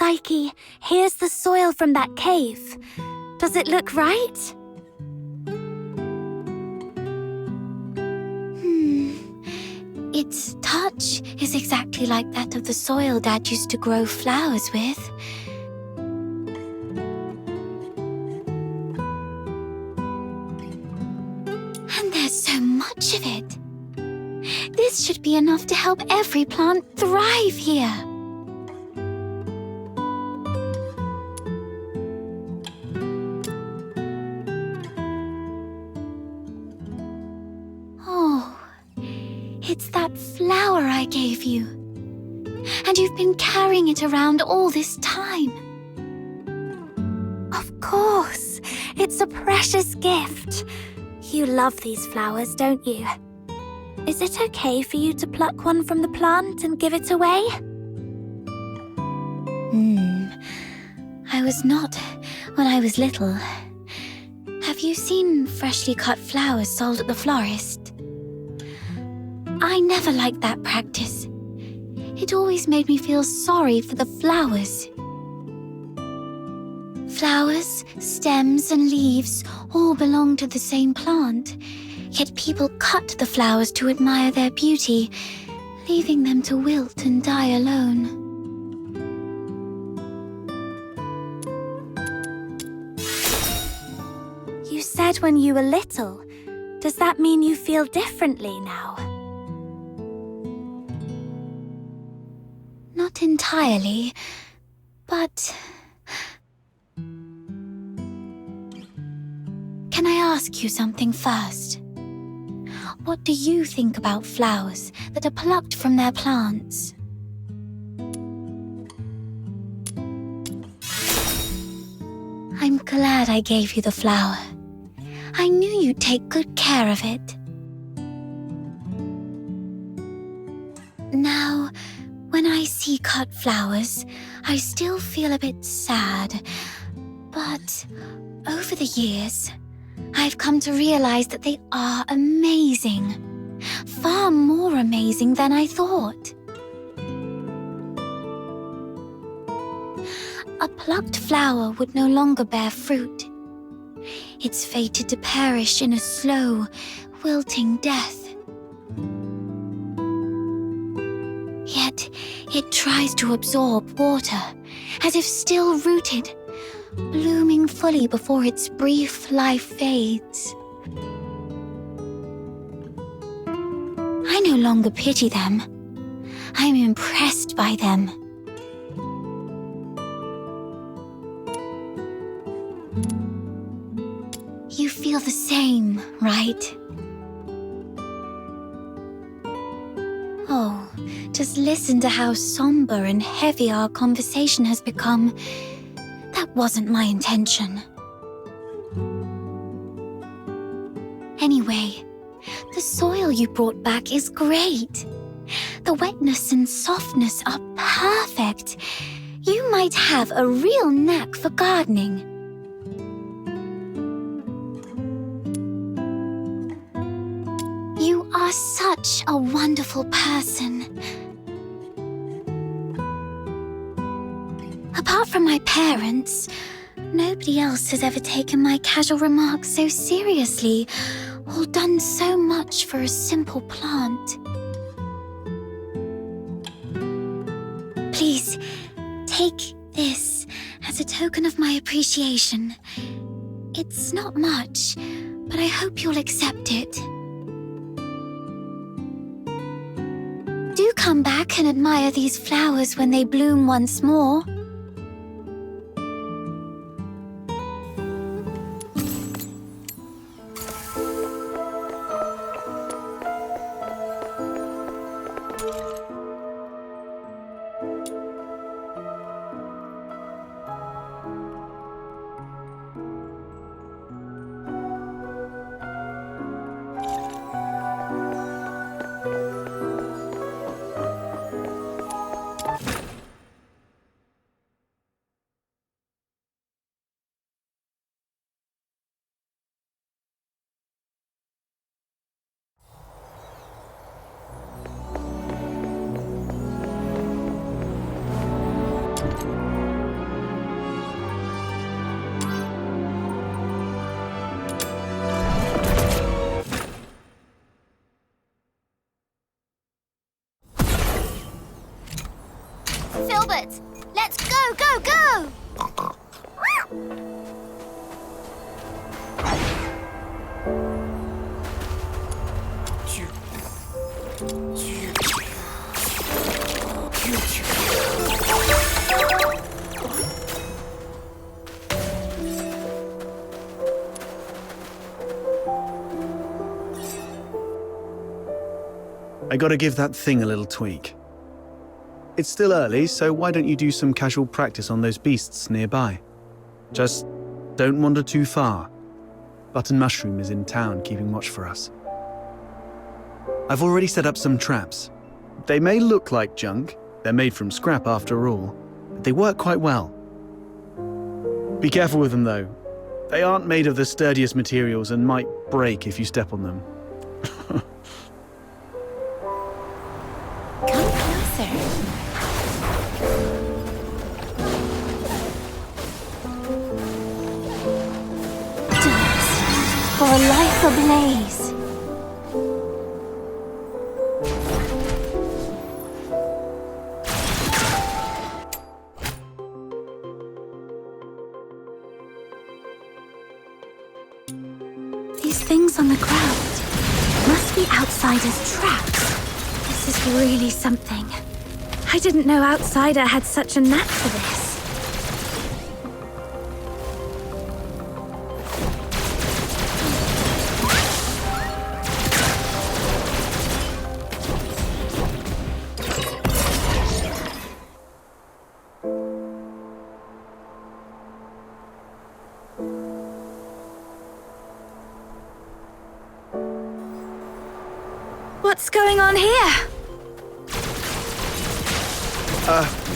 Psyche, here's the soil from that cave. Does it look right? Its touch is exactly like that of the soil Dad used to grow flowers with. And there's so much of it. This should be enough to help every plant thrive here. Oh, it's that flower I gave you. And you've been carrying it around all this time. Of course, it's a precious gift. You love these flowers, don't you? Is it okay for you to pluck one from the plant and give it away? I was not when I was little. Have you seen freshly cut flowers sold at the florist? I never liked that practice. It always made me feel sorry for the flowers. Flowers, stems, and leaves all belong to the same plant, yet people cut the flowers to admire their beauty, leaving them to wilt and die alone. You said when you were little. Does that mean you feel differently now? Not entirely, but... Can I ask you something first? What do you think about flowers that are plucked from their plants? I'm glad I gave you the flower. I knew you'd take good care of it. Now, when I see cut flowers, I still feel a bit sad. But over the years, I've come to realize that they are amazing. Far more amazing than I thought. A plucked flower would no longer bear fruit. It's fated to perish in a slow, wilting death. Yet, it tries to absorb water, as if still rooted, blooming fully before its brief life fades. I no longer pity them. I'm impressed by them. You feel the same, right? Oh, just listen to how somber and heavy our conversation has become. That wasn't my intention. Anyway, the soil you brought back is great. The wetness and softness are perfect. You might have a real knack for gardening. You are such a wonderful person. Apart from my parents, nobody else has ever taken my casual remarks so seriously or done so much for a simple plant. Please, take this as a token of my appreciation. It's not much, but I hope you'll accept it. Do come back and admire these flowers when they bloom once more. Filbert, let's go, go, go! I gotta give that thing a little tweak. It's still early, so why don't you do some casual practice on those beasts nearby? Just don't wander too far. Button Mushroom is in town keeping watch for us. I've already set up some traps. They may look like junk, they're made from scrap after all, but they work quite well. Be careful with them though. They aren't made of the sturdiest materials and might break if you step on them. Come closer. Dance for a life ablaze. These things on the ground must be outsiders' traps. This is really something. I didn't know Outsider had such a knack for this. What's going on here?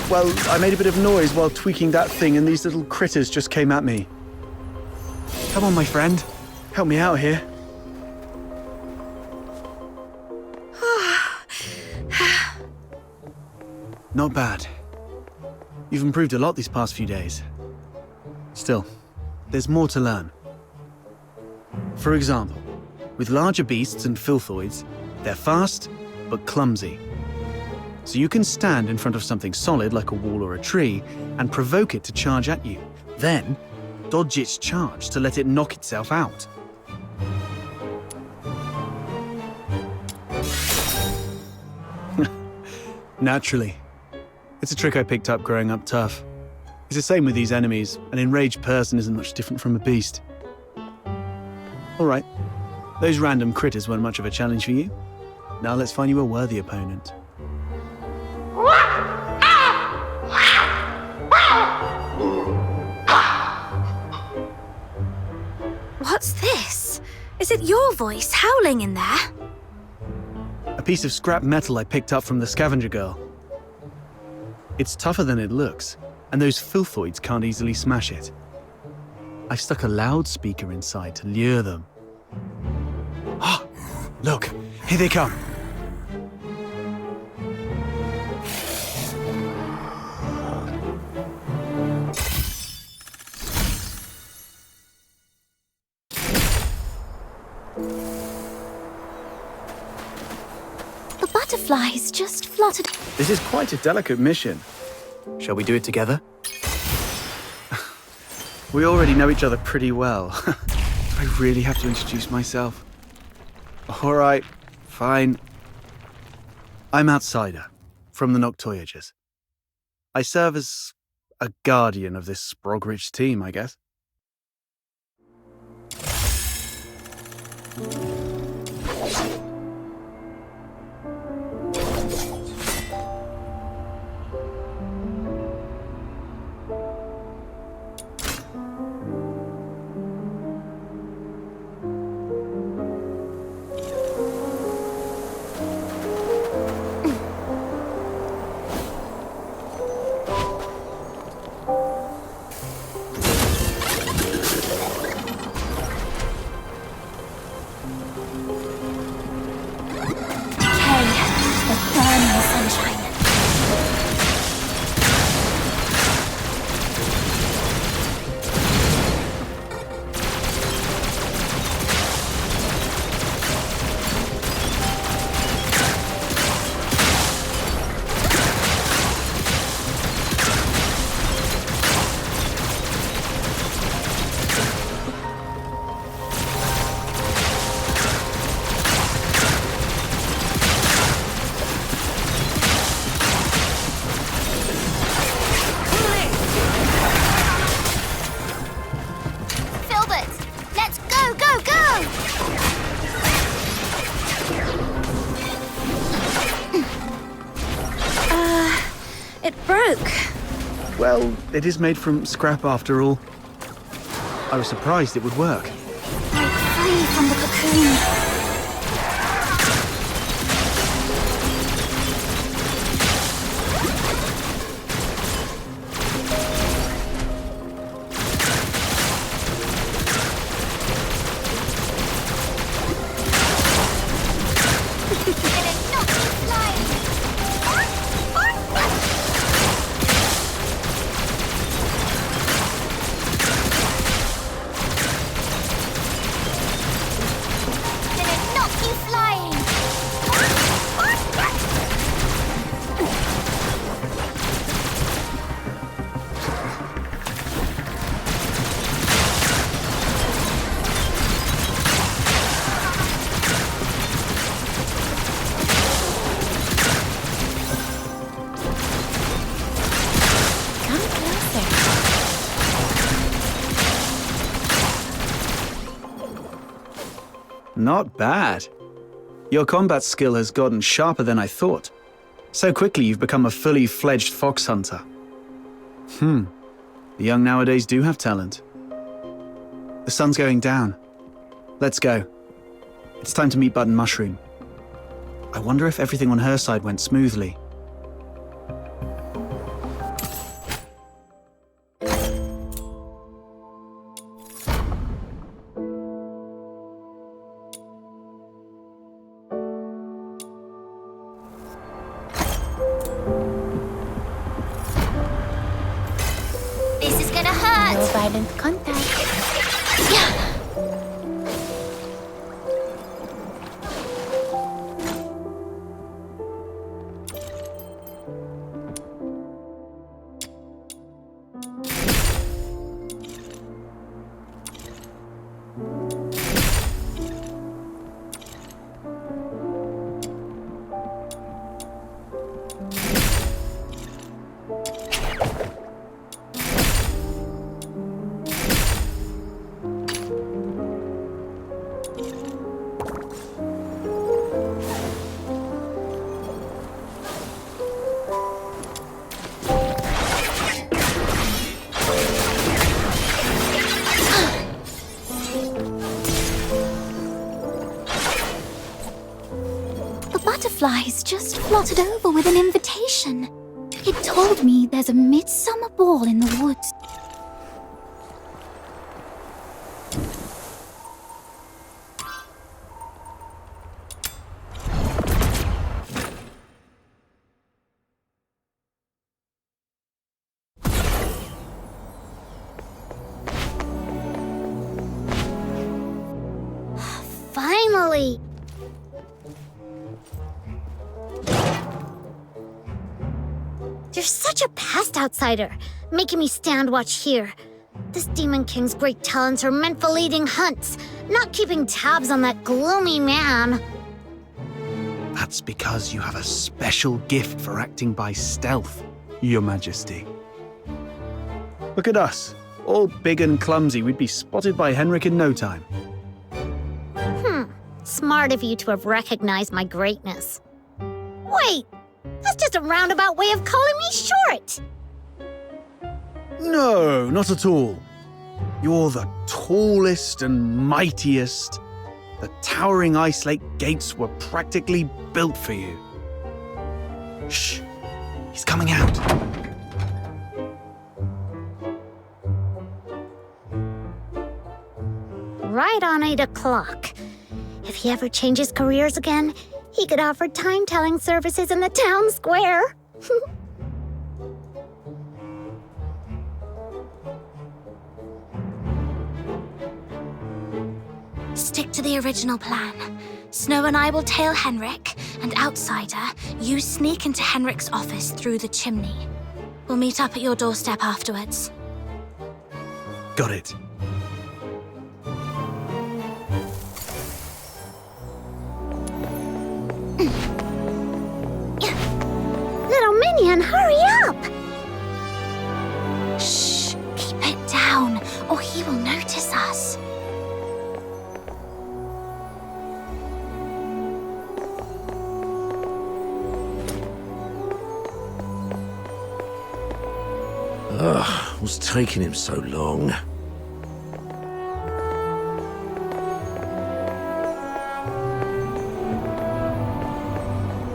Well, I made a bit of noise while tweaking that thing and these little critters just came at me. Come on, my friend. Help me out here. Not bad. You've improved a lot these past few days. Still, there's more to learn. For example, with larger beasts and filthoids, they're fast, but clumsy. So you can stand in front of something solid like a wall or a tree and provoke it to charge at you. Then, dodge its charge to let it knock itself out. Naturally. It's a trick I picked up growing up tough. It's the same with these enemies. An enraged person isn't much different from a beast. All right. Those random critters weren't much of a challenge for you. Now let's find you a worthy opponent. What's this? Is it your voice howling in there? A piece of scrap metal I picked up from the scavenger girl. It's tougher than it looks, and those filthoids can't easily smash it. I stuck a loudspeaker inside to lure them. Ah, look, here they come. The butterflies just fluttered. This is quite a delicate mission. Shall we do it together? We already know each other pretty well. Do I really have to introduce myself? All right, fine. I'm Outsider, from the Noctoyagers. I serve as a guardian of this Sprog-rich team, I guess. It broke. Well, it is made from scrap after all. I was surprised it would work. Break free from the cocoon. Not bad. Your combat skill has gotten sharper than I thought. So quickly you've become a fully fledged fox hunter. The young nowadays do have talent. The sun's going down. Let's go. It's time to meet Button Mushroom. I wonder if everything on her side went smoothly. This is gonna hurt. No violent contact. Butterflies just fluttered over with an invitation. It told me there's a midsummer ball in the woods. Finally! You're such a past outsider, making me stand watch here. This Demon King's great talents are meant for leading hunts, not keeping tabs on that gloomy man. That's because you have a special gift for acting by stealth, Your Majesty. Look at us. All big and clumsy, we'd be spotted by Henrik in no time. Smart of you to have recognized my greatness. Wait, that's just a roundabout way of calling me short. No, not at all. You're the tallest and mightiest. The towering ice lake gates were practically built for you. Shh, he's coming out. Right on 8 o'clock. If he ever changes careers again, he could offer time-telling services in the town square. Stick to the original plan. Snow and I will tail Henrik, and outsider, you sneak into Henrik's office through the chimney. We'll meet up at your doorstep afterwards. Got it. Little minion, hurry up! Shh, keep it down, or he will notice us. Ugh, what's taking him so long?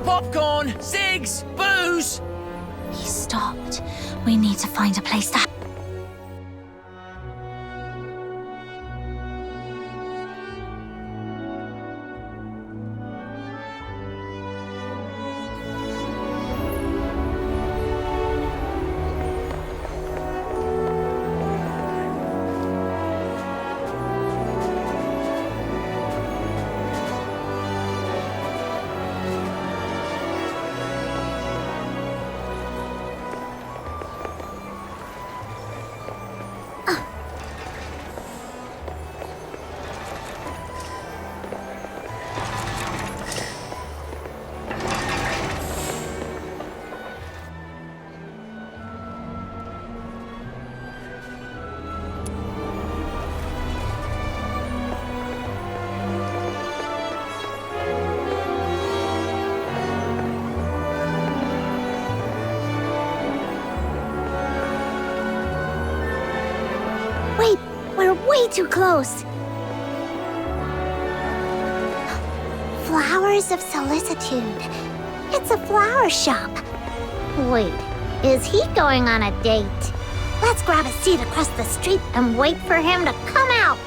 Popcorn! Cigs! Booze! He stopped. We need to find a place to... Wait, we're way too close. Flowers of Solicitude. It's a flower shop. Wait, is he going on a date? Let's grab a seat across the street and wait for him to come out.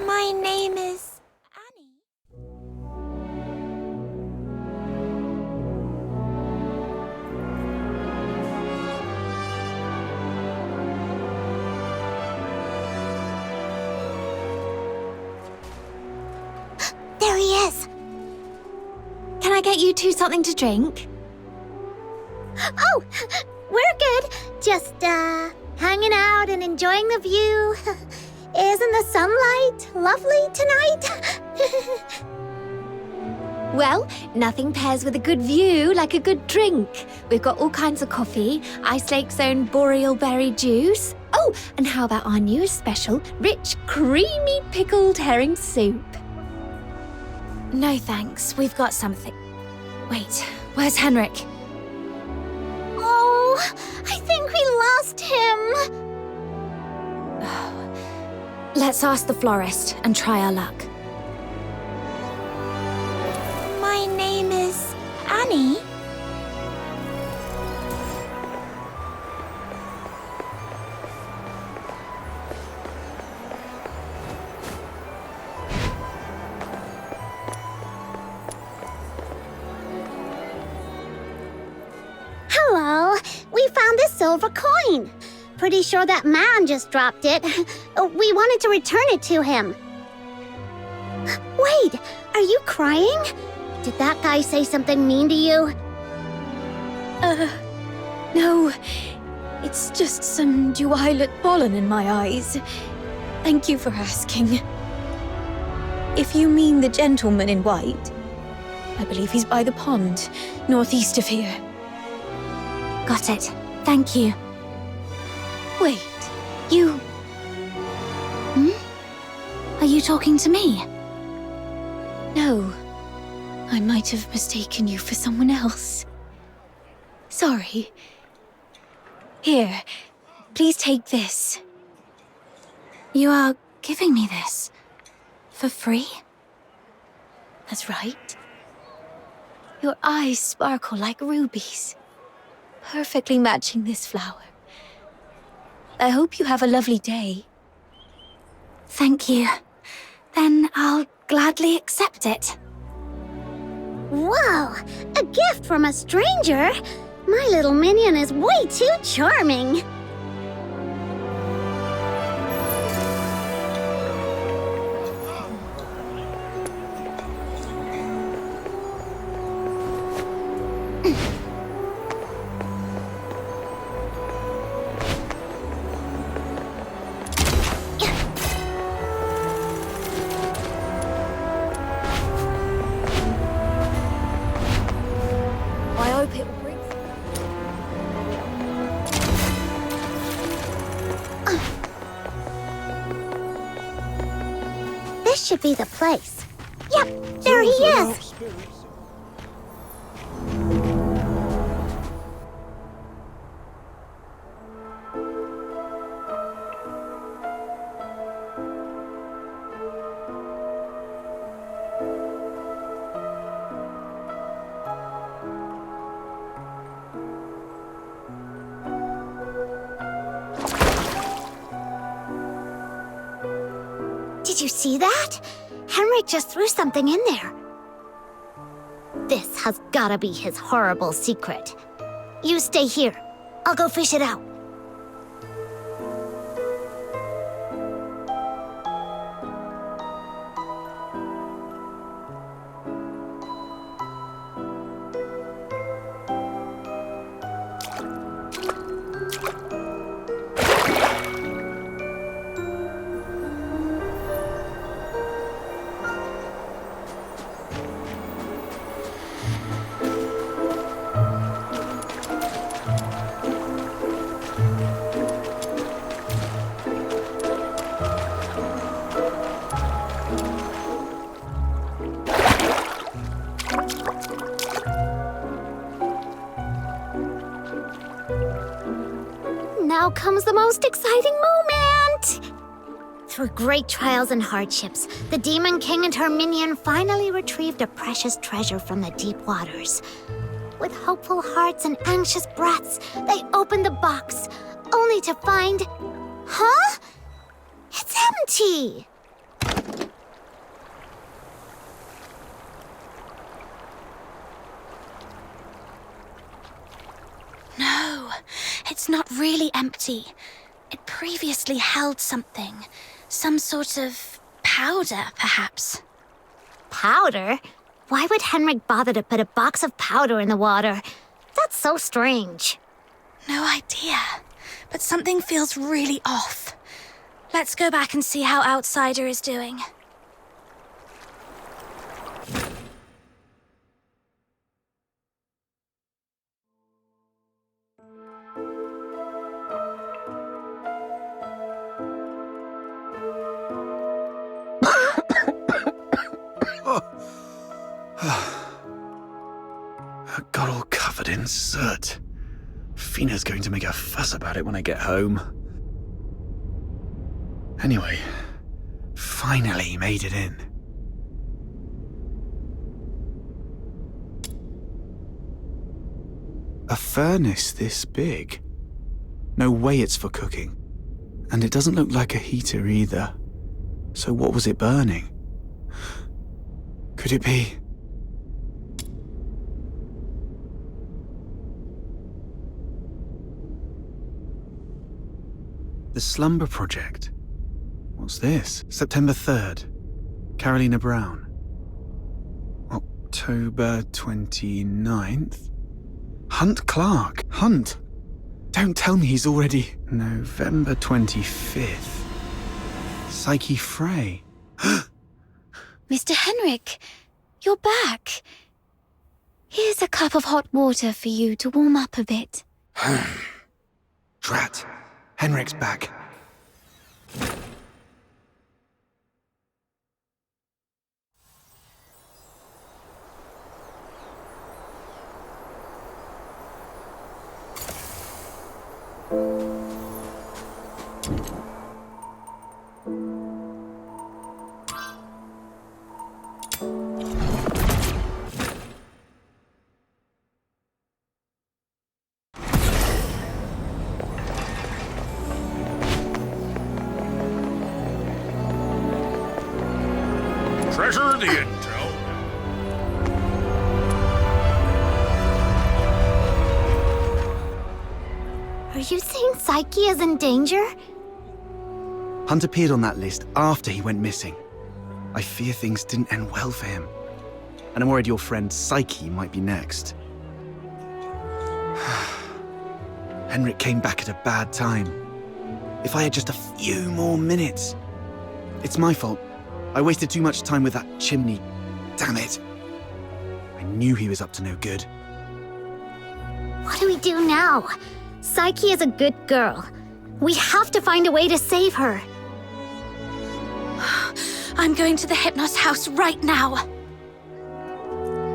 My name is Annie. There he is. Can I get you two something to drink? Oh, we're good. Just, hanging out and enjoying the view. Isn't the sunlight lovely tonight? Well, nothing pairs with a good view like a good drink. We've got all kinds of coffee, Ice Lake's own boreal berry juice. Oh, and how about our newest special, rich, creamy pickled herring soup? No thanks, we've got something. Wait, where's Henrik? Oh, I think we lost him. Let's ask the florist and try our luck. My name is Annie. Hello, we found this silver coin. Pretty sure that man just dropped it. We wanted to return it to him. Wait, are you crying? Did that guy say something mean to you? No. It's just some duet pollen in my eyes. Thank you for asking. If you mean the gentleman in white, I believe he's by the pond, northeast of here. Got it. Thank you. Wait, you... Are you talking to me? No. I might have mistaken you for someone else. Sorry. Here, please take this. You are giving me this? For free? That's right. Your eyes sparkle like rubies, perfectly matching this flower. I hope you have a lovely day. Thank you. Then I'll gladly accept it. Whoa, a gift from a stranger? My little minion is way too charming. it will break. This should be the place. Yep, there he is. Did you see that? Henrik just threw something in there. This has gotta be his horrible secret. You stay here. I'll go fish it out. Now comes the most exciting moment! Through great trials and hardships, the Demon King and her minion finally retrieved a precious treasure from the deep waters. With hopeful hearts and anxious breaths, they opened the box, only to find... Huh? It's empty! No, it's not really empty. It previously held something. Some sort of powder, perhaps. Powder? Why would Henrik bother to put a box of powder in the water? That's so strange. No idea. But something feels really off. Let's go back and see how Outsider is doing. I got all covered in soot. Fina's going to make a fuss about it when I get home. Anyway, finally made it in. A furnace this big? No way it's for cooking. And it doesn't look like a heater either. So what was it burning? Could it be... The Slumber Project. What's this? September 3rd. Carolina Brown. October 29th. Hunt Clark. Hunt. Don't tell me he's already... November 25th. Psyche Frey. Mr. Henrik, you're back. Here's a cup of hot water for you to warm up a bit. Drat. Henrik's back. Treasure the intel. Are you saying Psyche is in danger? Hunt appeared on that list after he went missing. I fear things didn't end well for him. And I'm worried your friend Psyche might be next. Henrik came back at a bad time. If I had just a few more minutes. It's my fault. I wasted too much time with that chimney. Damn it. I knew he was up to no good. What do we do now? Psyche is a good girl. We have to find a way to save her. I'm going to the Hypnos house right now.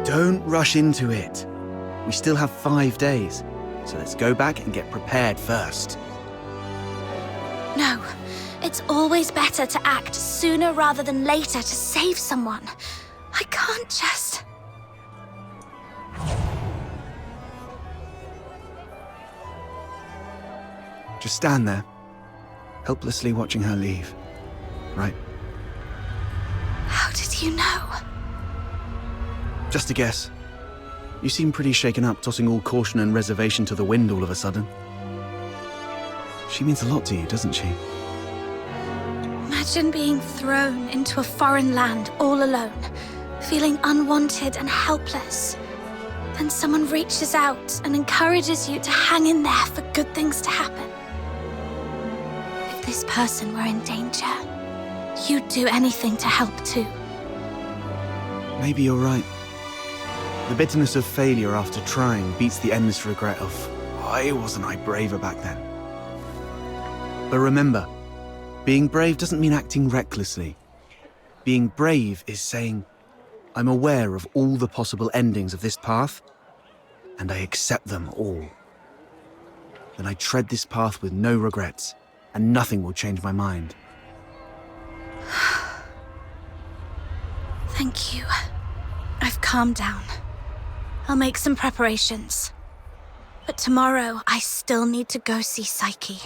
Don't rush into it. We still have 5 days, so let's go back and get prepared first. No, it's always better to act sooner rather than later to save someone. I can't just... Just stand there, helplessly watching her leave. Right? How did you know? Just a guess. You seem pretty shaken up, tossing all caution and reservation to the wind all of a sudden. She means a lot to you, doesn't she? Imagine being thrown into a foreign land all alone, feeling unwanted and helpless. Then someone reaches out and encourages you to hang in there for good things to happen. If this person were in danger, you'd do anything to help too. Maybe you're right. The bitterness of failure after trying beats the endless regret of, why wasn't I braver back then? But remember, being brave doesn't mean acting recklessly. Being brave is saying, I'm aware of all the possible endings of this path, and I accept them all. Then I tread this path with no regrets, and nothing will change my mind. Thank you. I've calmed down. I'll make some preparations. But tomorrow, I still need to go see Psyche.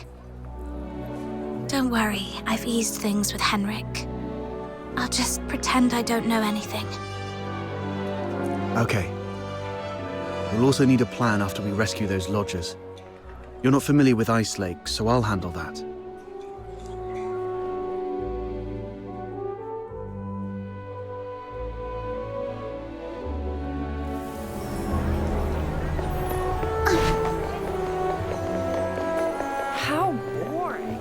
Don't worry, I've eased things with Henrik. I'll just pretend I don't know anything. Okay. We'll also need a plan after we rescue those lodgers. You're not familiar with Ice Lake, so I'll handle that. How boring.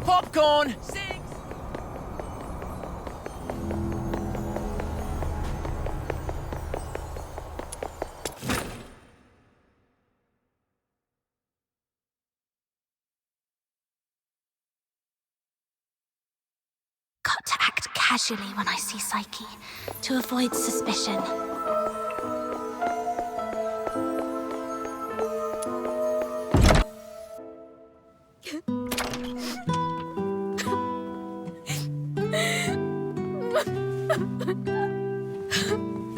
Popcorn! Six! Got to act casually when I see Psyche, to avoid suspicion.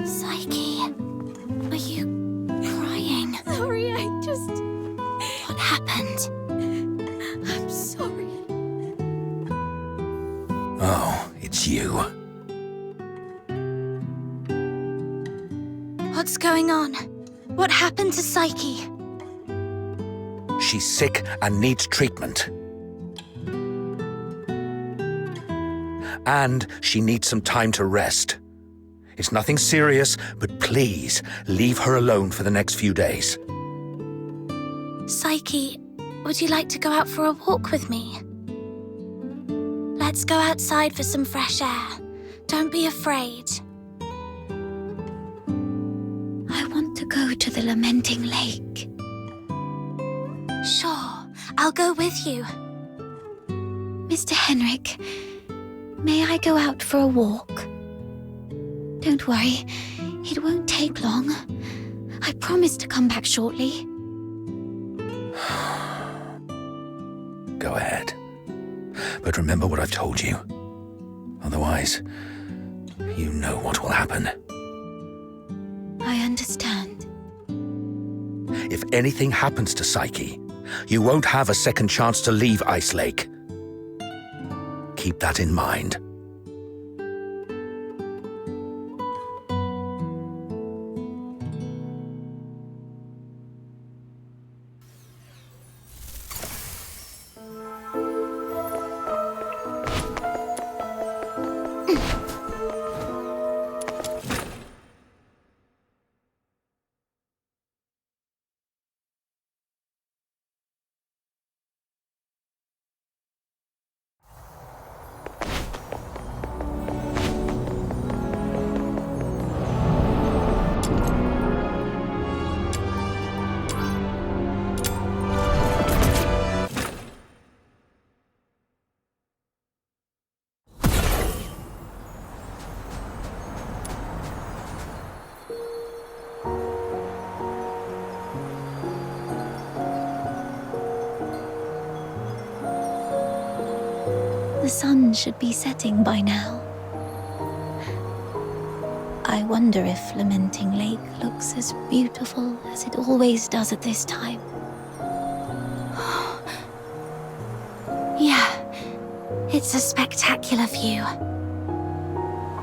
Psyche, are you crying? Sorry, What happened? I'm sorry. Oh, it's you. What's going on? What happened to Psyche? She's sick and needs treatment. And she needs some time to rest. It's nothing serious, but please leave her alone for the next few days. Psyche, would you like to go out for a walk with me? Let's go outside for some fresh air. Don't be afraid. I want to go to the Lamenting Lake. Sure, I'll go with you. Mr. Henrik, may I go out for a walk? Don't worry, it won't take long. I promise to come back shortly. Go ahead. But remember what I've told you. Otherwise, you know what will happen. I understand. If anything happens to Psyche, you won't have a second chance to leave Ice Lake. Keep that in mind. The sun should be setting by now. I wonder if Lamenting Lake looks as beautiful as it always does at this time. Yeah, it's a spectacular view.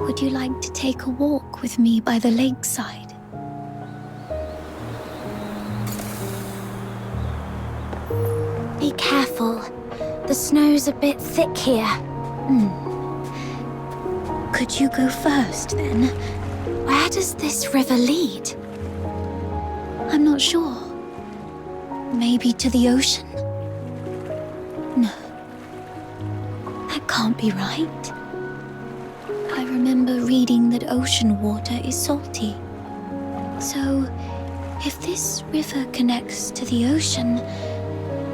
Would you like to take a walk with me by the lakeside? Be careful. The snow's a bit thick here. Could you go first, then? Where does this river lead? I'm not sure. Maybe to the ocean? No. That can't be right. I remember reading that ocean water is salty. So, if this river connects to the ocean,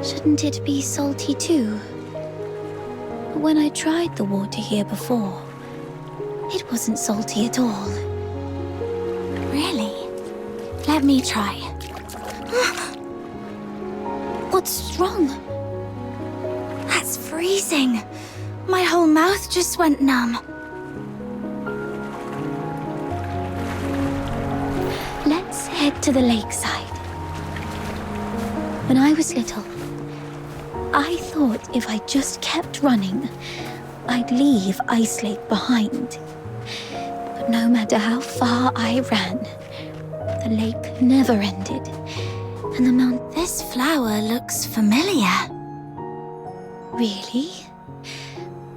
shouldn't it be salty too? But when I tried the water here before, it wasn't salty at all. Really? Let me try. What's wrong? That's freezing. My whole mouth just went numb. Let's head to the lakeside. When I was little, I thought if I just kept running, I'd leave Ice Lake behind. But no matter how far I ran, the lake never ended. And the mount... This flower looks familiar. Really?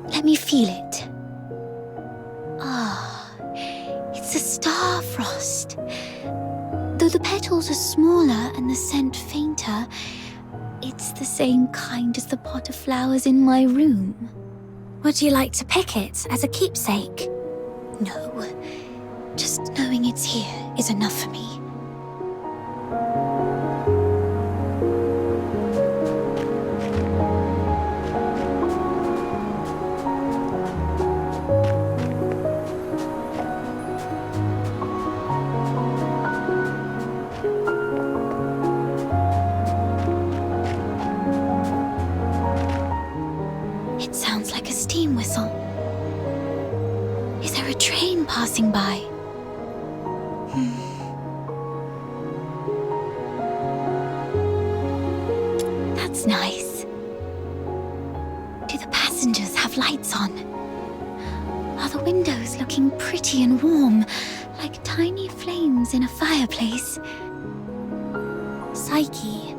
Let me feel it. Ah, it's a star frost. Though the petals are smaller and the scent fainter, it's the same kind as the pot of flowers in my room. Would you like to pick it as a keepsake? No. Just knowing it's here is enough for me. It sounds like a steam whistle. Is there a train passing by? That's nice. Do the passengers have lights on? Are the windows looking pretty and warm, like tiny flames in a fireplace? Psyche,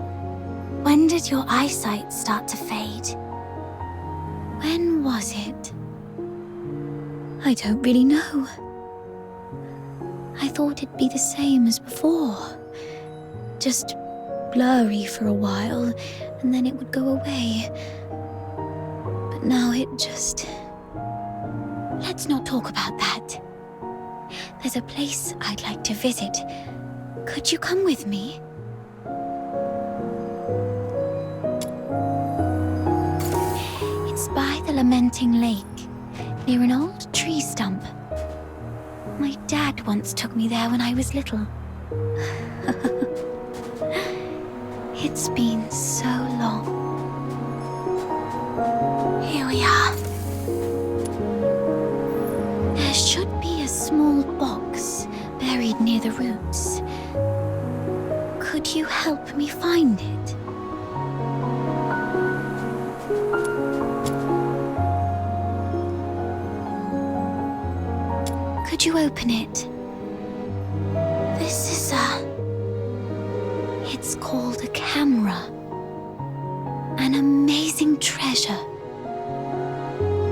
when did your eyesight start to fade? When was it? I don't really know. thought it'd be the same as before. Just blurry for a while, and then it would go away. But now it just... Let's not talk about that. There's a place I'd like to visit. Could you come with me? It's by the Lamenting Lake, near an old tree stump. My dad once took me there when I was little. It's been so long. Here we are. There should be a small box buried near the roots. Could you help me find it? Could you open it? This is It's called a camera. An amazing treasure.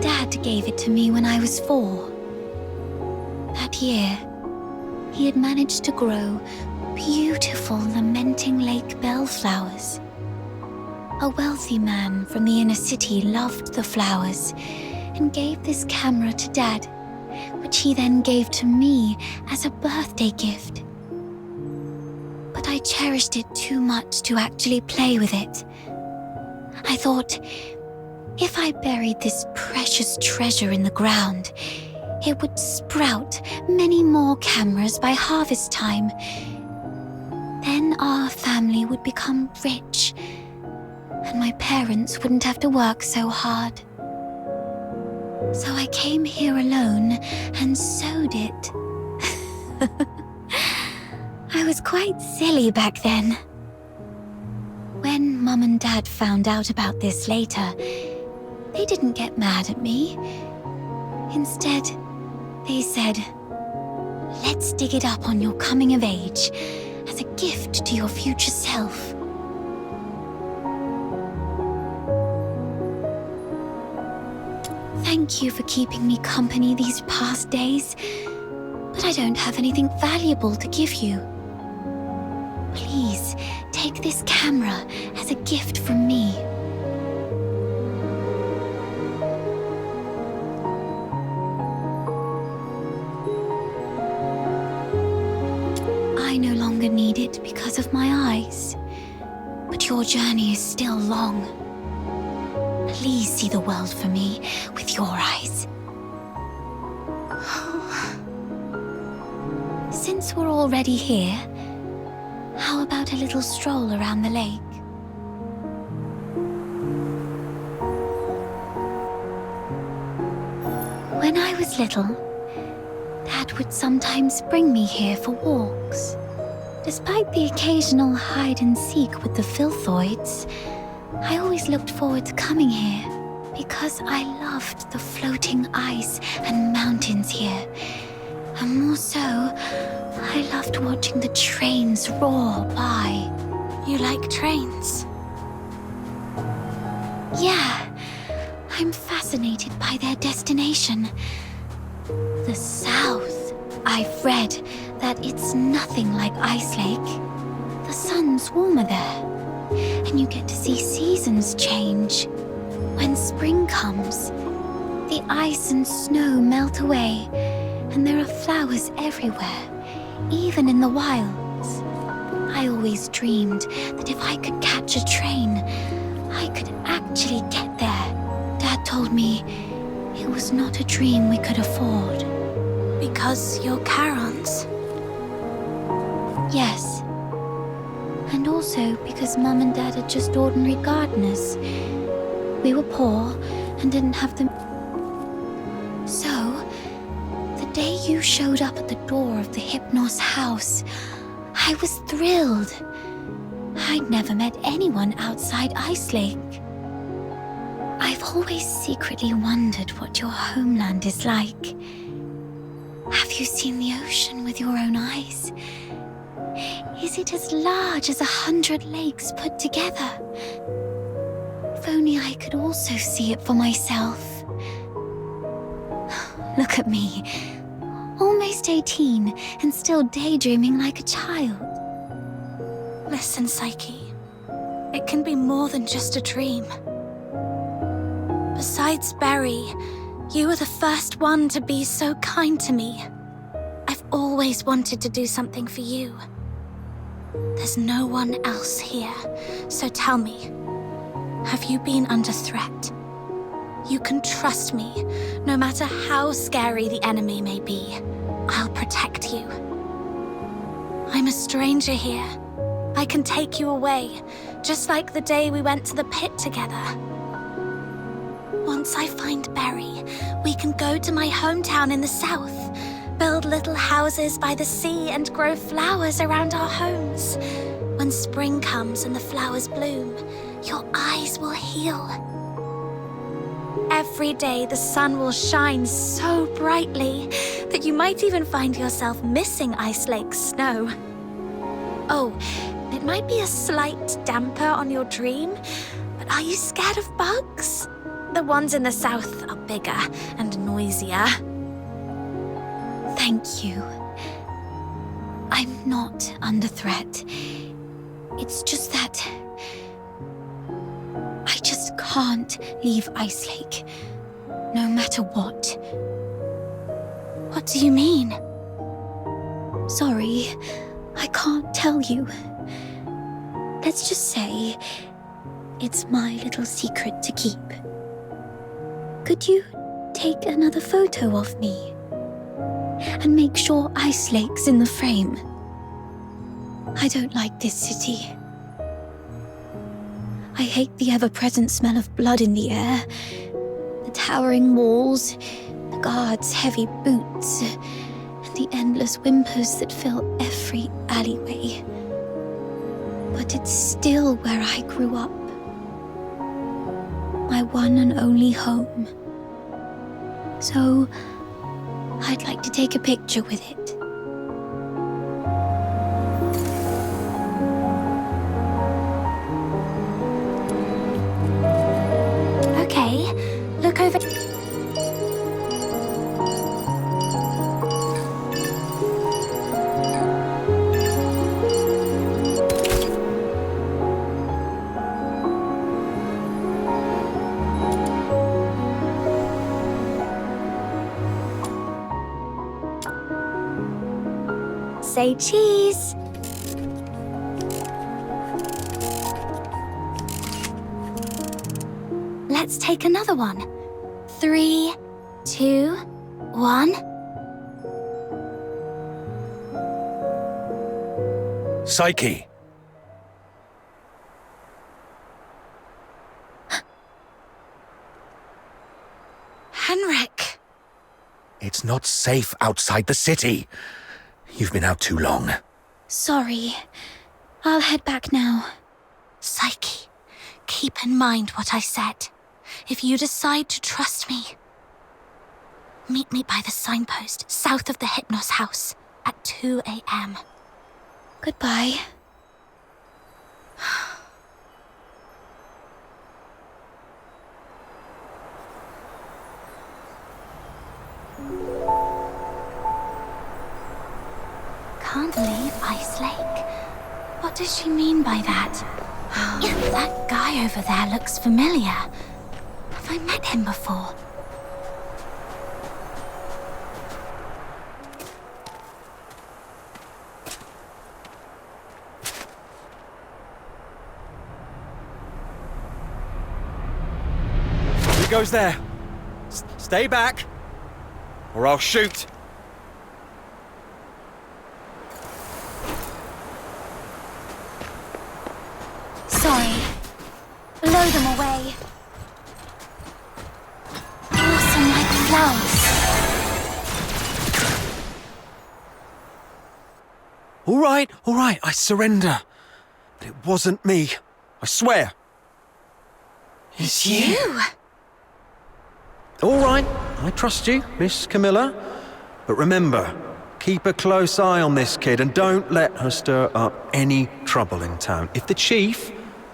Dad gave it to me when I was 4. That year, he had managed to grow beautiful Lamenting Lake bellflowers. A wealthy man from the inner city loved the flowers and gave this camera to Dad, which he then gave to me as a birthday gift. But I cherished it too much to actually play with it. I thought, if I buried this precious treasure in the ground, it would sprout many more cameras by harvest time. Then our family would become rich, and my parents wouldn't have to work so hard. So I came here alone and sewed it. I was quite silly back then. When Mum and Dad found out about this later, they didn't get mad at me. Instead, they said, "Let's dig it up on your coming of age as a gift to your future self." Thank you for keeping me company these past days, but I don't have anything valuable to give you. Please, take this camera as a gift from me. I no longer need it because of my eyes, but your journey is still long. Please see the world for me with your eyes. Since we're already here, how about a little stroll around the lake? When I was little, Dad would sometimes bring me here for walks. Despite the occasional hide and seek with the filthoids, I always looked forward to coming here because I loved the floating ice and mountains here. And more so, I loved watching the trains roar by. You like trains? Yeah, I'm fascinated by their destination. The South. I've read that it's nothing like Ice Lake. The sun's warmer there, and you get to see seasons change. When spring comes, the ice and snow melt away, and there are flowers everywhere, even in the wilds. I always dreamed that if I could catch a train, I could actually get there. Dad told me it was not a dream we could afford. Because you're Karons? Yes. And also because Mum and Dad are just ordinary gardeners. We were poor and didn't have them. So, the day you showed up at the door of the Hypnos house, I was thrilled. I'd never met anyone outside Ice Lake. I've always secretly wondered what your homeland is like. Have you seen the ocean with your own eyes? Is it as large as 100 lakes put together? If only I could also see it for myself. Look at me, Almost 18 and still daydreaming like a child. Listen, Psyche. It can be more than just a dream. Besides Berry, you were the first one to be so kind to me. I've always wanted to do something for you. There's no one else here, so tell me, have you been under threat? You can trust me, no matter how scary the enemy may be. I'll protect you. I'm a stranger here. I can take you away, just like the day we went to the pit together. Once I find Berry, we can go to my hometown in the south, build little houses by the sea and grow flowers around our homes. When spring comes and the flowers bloom, your eyes will heal. Every day the sun will shine so brightly that you might even find yourself missing Ice Lake's snow. Oh, it might be a slight damper on your dream, but are you scared of bugs? The ones in the south are bigger and noisier. Thank you. I'm not under threat. It's just that I just can't leave Ice Lake, no matter what. What do you mean? Sorry, I can't tell you. Let's just say it's my little secret to keep. Could you take another photo of me? And make sure Ice Lake's in the frame. I don't like this city. I hate the ever-present smell of blood in the air, the towering walls, the guards' heavy boots, and the endless whimpers that fill every alleyway. But it's still where I grew up. My one and only home. So, I'd like to take a picture with it. Okay, look over. Say cheese. Let's take another one. 3, 2, 1. Psyche! Henrik! It's not safe outside the city. You've been out too long. Sorry. I'll head back now. Psyche, keep in mind what I said. If you decide to trust me, meet me by the signpost south of the Hypnos house at 2 a.m. Goodbye. Can't leave Ice Lake? What does she mean by that? That guy over there looks familiar. Have I met him before? He goes there. Stay back, or I'll shoot. Sorry. Blow them away. Awesome like flowers. All right, I surrender. But it wasn't me. I swear. It's you! All right, I trust you, Miss Camilla. But remember, keep a close eye on this kid and don't let her stir up any trouble in town. If the chief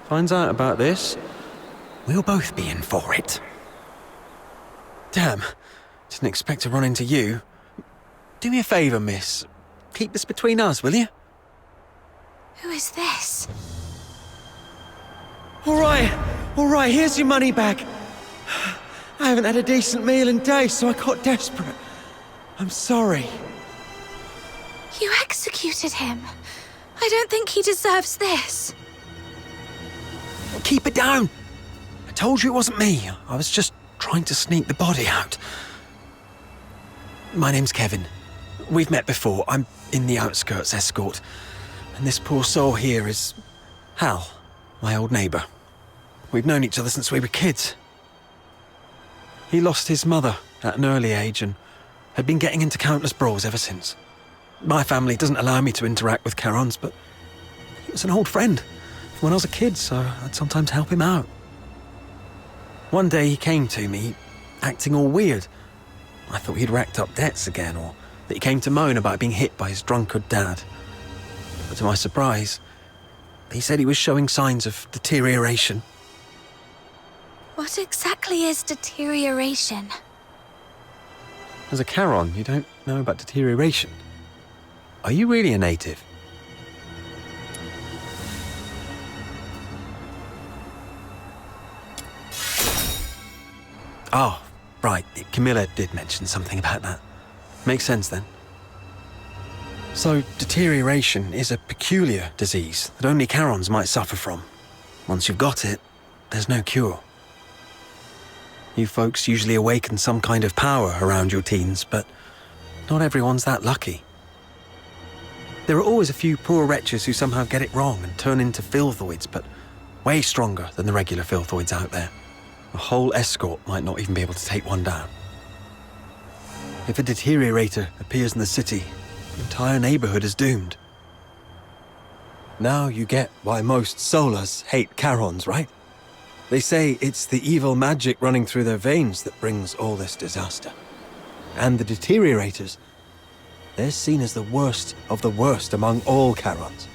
finds out about this, we'll both be in for it. Damn, didn't expect to run into you. Do me a favour, miss. Keep this between us, will you? Who is this? All right, here's your money back. I haven't had a decent meal in days, so I got desperate. I'm sorry. You executed him. I don't think he deserves this. Keep it down. I told you it wasn't me. I was just trying to sneak the body out. My name's Kevin. We've met before. I'm in the outskirts escort. And this poor soul here is Hal, my old neighbour. We've known each other since we were kids. He lost his mother at an early age and had been getting into countless brawls ever since. My family doesn't allow me to interact with Charons, but he was an old friend from when I was a kid, so I'd sometimes help him out. One day he came to me, acting all weird. I thought he'd racked up debts again, or that he came to moan about being hit by his drunkard dad. But to my surprise, he said he was showing signs of deterioration. What exactly is deterioration? As a Charon, you don't know about deterioration. Are you really a native? Oh, right. Camilla did mention something about that. Makes sense then. So, deterioration is a peculiar disease that only Charons might suffer from. Once you've got it, there's no cure. You folks usually awaken some kind of power around your teens, but not everyone's that lucky. There are always a few poor wretches who somehow get it wrong and turn into filthoids, but way stronger than the regular filthoids out there. A whole escort might not even be able to take one down. If a deteriorator appears in the city, the entire neighborhood is doomed. Now you get why most Solars hate Charons, right? They say it's the evil magic running through their veins that brings all this disaster. And the deteriorators, they're seen as the worst of the worst among all Charons.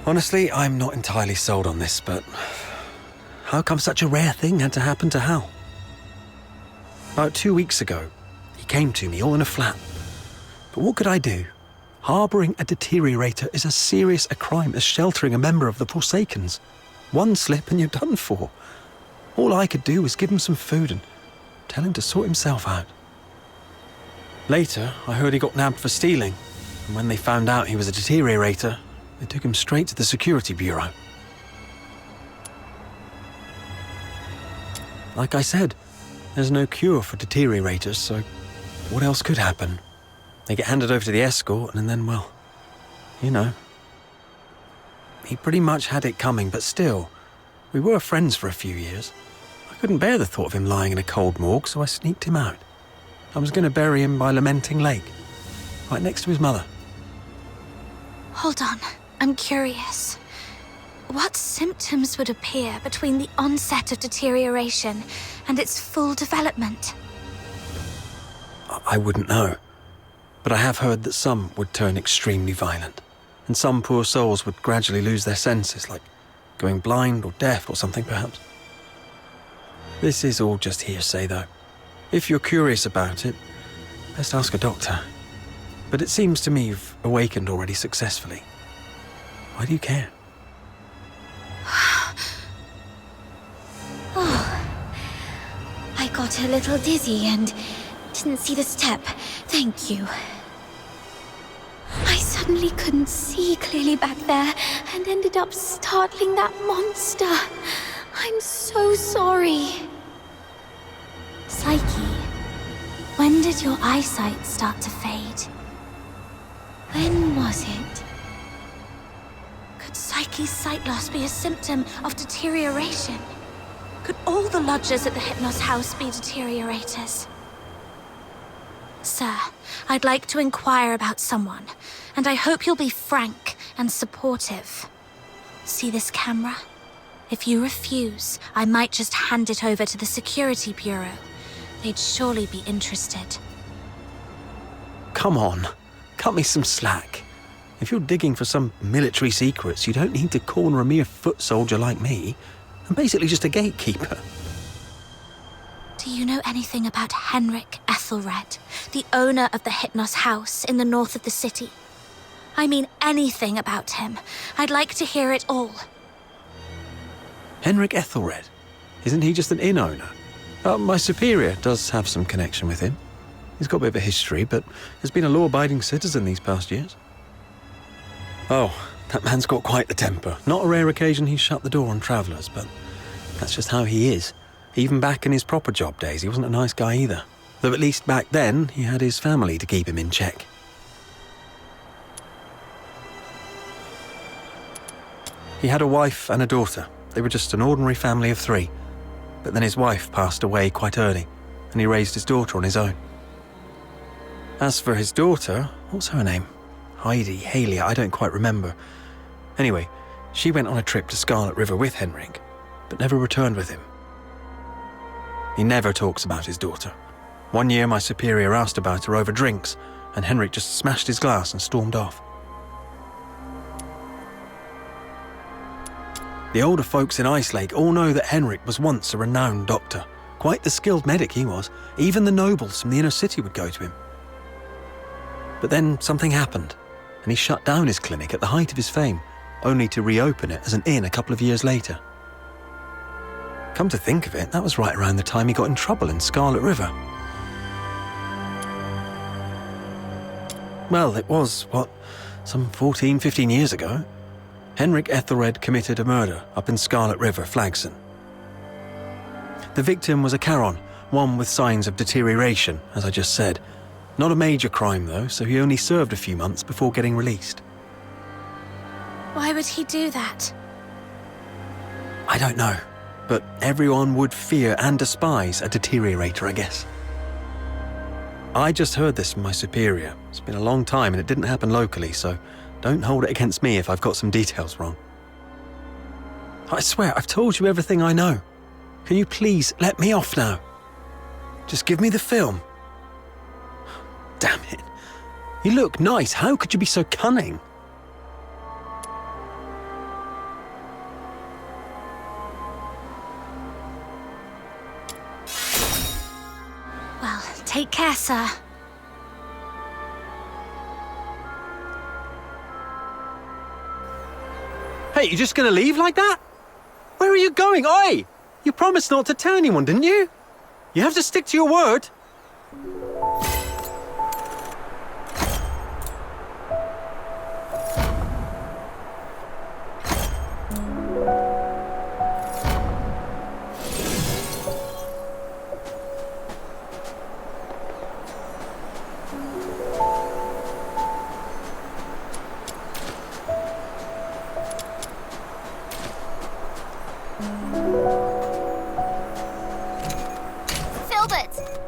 Honestly, I'm not entirely sold on this, but how come such a rare thing had to happen to Hal? About 2 weeks ago, he came to me all in a flap. But what could I do? Harboring a deteriorator is as serious a crime as sheltering a member of the Forsakens. One slip and you're done for. All I could do was give him some food and tell him to sort himself out. Later, I heard he got nabbed for stealing, and when they found out he was a deteriorator, they took him straight to the security bureau. Like I said, there's no cure for deteriorators, so what else could happen? They get handed over to the escort, and then, well, you know. He pretty much had it coming, but still, we were friends for a few years. I couldn't bear the thought of him lying in a cold morgue, so I sneaked him out. I was going to bury him by Lamenting Lake, right next to his mother. Hold on, I'm curious. What symptoms would appear between the onset of deterioration and its full development? I wouldn't know, but I have heard that some would turn extremely violent, and some poor souls would gradually lose their senses, like going blind or deaf or something perhaps. This is all just hearsay though. If you're curious about it, best ask a doctor. But it seems to me you've awakened already successfully. Why do you care? Oh, I got a little dizzy and didn't see the step. Thank you. I suddenly couldn't see clearly back there and ended up startling that monster. I'm so sorry. Psyche, when did your eyesight start to fade? When was it? Could Psyche's sight loss be a symptom of deterioration? Could all the lodgers at the Hypnos house be deteriorators? Sir, I'd like to inquire about someone, and I hope you'll be frank and supportive. See this camera? If you refuse, I might just hand it over to the Security Bureau. They'd surely be interested. Come on, cut me some slack. If you're digging for some military secrets, you don't need to corner a mere foot soldier like me. I'm basically just a gatekeeper. Do you know anything about Henrik F. Ethelred, the owner of the Hypnos house in the north of the city. I mean anything about him. I'd like to hear it all. Henrik Ethelred? Isn't he just an inn owner? My superior does have some connection with him. He's got a bit of a history, but has been a law-abiding citizen these past years. Oh, that man's got quite the temper. Not a rare occasion he's shut the door on travellers, but that's just how he is. Even back in his proper job days, he wasn't a nice guy either. Though at least back then, he had his family to keep him in check. He had a wife and a daughter. They were just an ordinary family of 3. But then his wife passed away quite early, and he raised his daughter on his own. As for his daughter, what's her name? Heidi, Haley, I don't quite remember. Anyway, she went on a trip to Scarlet River with Henrik, but never returned with him. He never talks about his daughter. One year my superior asked about her over drinks, and Henrik just smashed his glass and stormed off. The older folks in Icelake all know that Henrik was once a renowned doctor. Quite the skilled medic he was. Even the nobles from the inner city would go to him. But then something happened, and he shut down his clinic at the height of his fame, only to reopen it as an inn a couple of years later. Come to think of it, that was right around the time he got in trouble in Scarlet River. Well, it was, some 14, 15 years ago. Henrik Ethelred committed a murder up in Scarlet River, Flagson. The victim was a Charon, one with signs of deterioration, as I just said. Not a major crime, though, so he only served a few months before getting released. Why would he do that? I don't know, but everyone would fear and despise a deteriorator, I guess. I just heard this from my superior. It's been a long time and it didn't happen locally, so don't hold it against me if I've got some details wrong. I swear, I've told you everything I know. Can you please let me off now? Just give me the film. Damn it. You look nice. How could you be so cunning? Well, take care, sir. Hey, you just gonna leave like that? Where are you going? Oi! You promised not to tell anyone, didn't you? You have to stick to your word.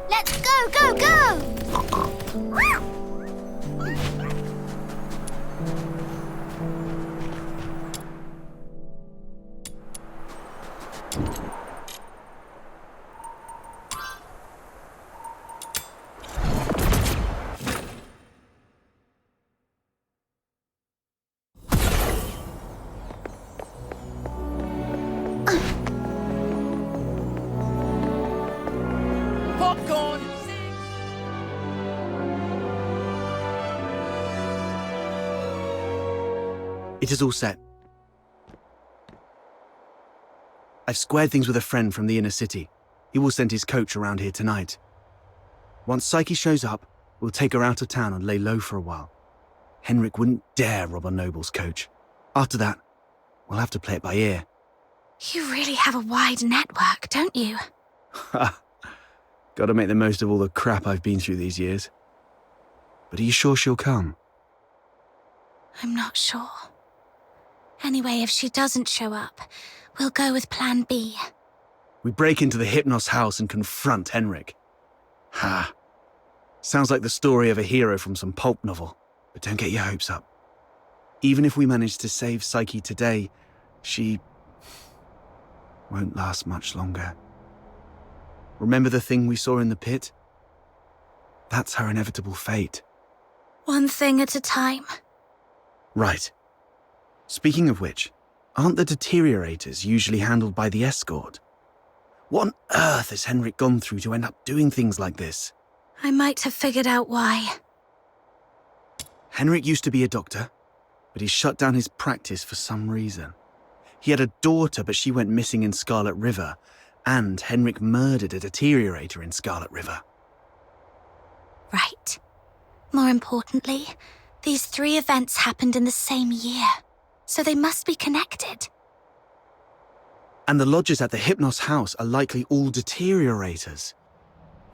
Let's go, go, go! Popcorn! It is all set. I've squared things with a friend from the inner city. He will send his coach around here tonight. Once Psyche shows up, we'll take her out of town and lay low for a while. Henrik wouldn't dare rob a noble's coach. After that, we'll have to play it by ear. You really have a wide network, don't you? Ha! Gotta make the most of all the crap I've been through these years. But are you sure she'll come? I'm not sure. Anyway, if she doesn't show up, we'll go with Plan B. We break into the Hypnos house and confront Henrik. Ha! Sounds like the story of a hero from some pulp novel, but don't get your hopes up. Even if we manage to save Psyche today, she won't last much longer. Remember the thing we saw in the pit? That's her inevitable fate. One thing at a time. Right. Speaking of which, aren't the deteriorators usually handled by the escort? What on earth has Henrik gone through to end up doing things like this? I might have figured out why. Henrik used to be a doctor, but he shut down his practice for some reason. He had a daughter, but she went missing in Scarlet River, and Henrik murdered a deteriorator in Scarlet River. Right. More importantly, these 3 events happened in the same year, so they must be connected. And the lodgers at the Hypnos house are likely all deteriorators.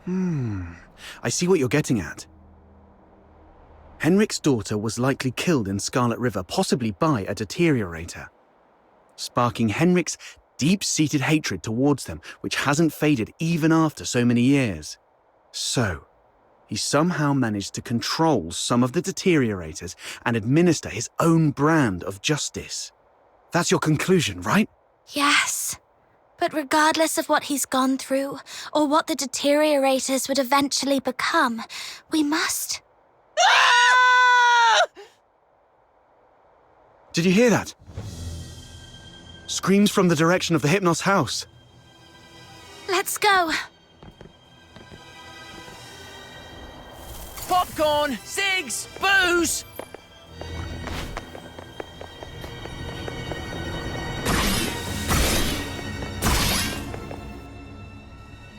I see what you're getting at. Henrik's daughter was likely killed in Scarlet River, possibly by a deteriorator, sparking Henrik's deep-seated hatred towards them, which hasn't faded even after so many years. So, he somehow managed to control some of the deteriorators and administer his own brand of justice. That's your conclusion, right? Yes. But regardless of what he's gone through, or what the deteriorators would eventually become, we must... Did you hear that? Screams from the direction of the Hypnos house. Let's go. Popcorn, cigs, booze!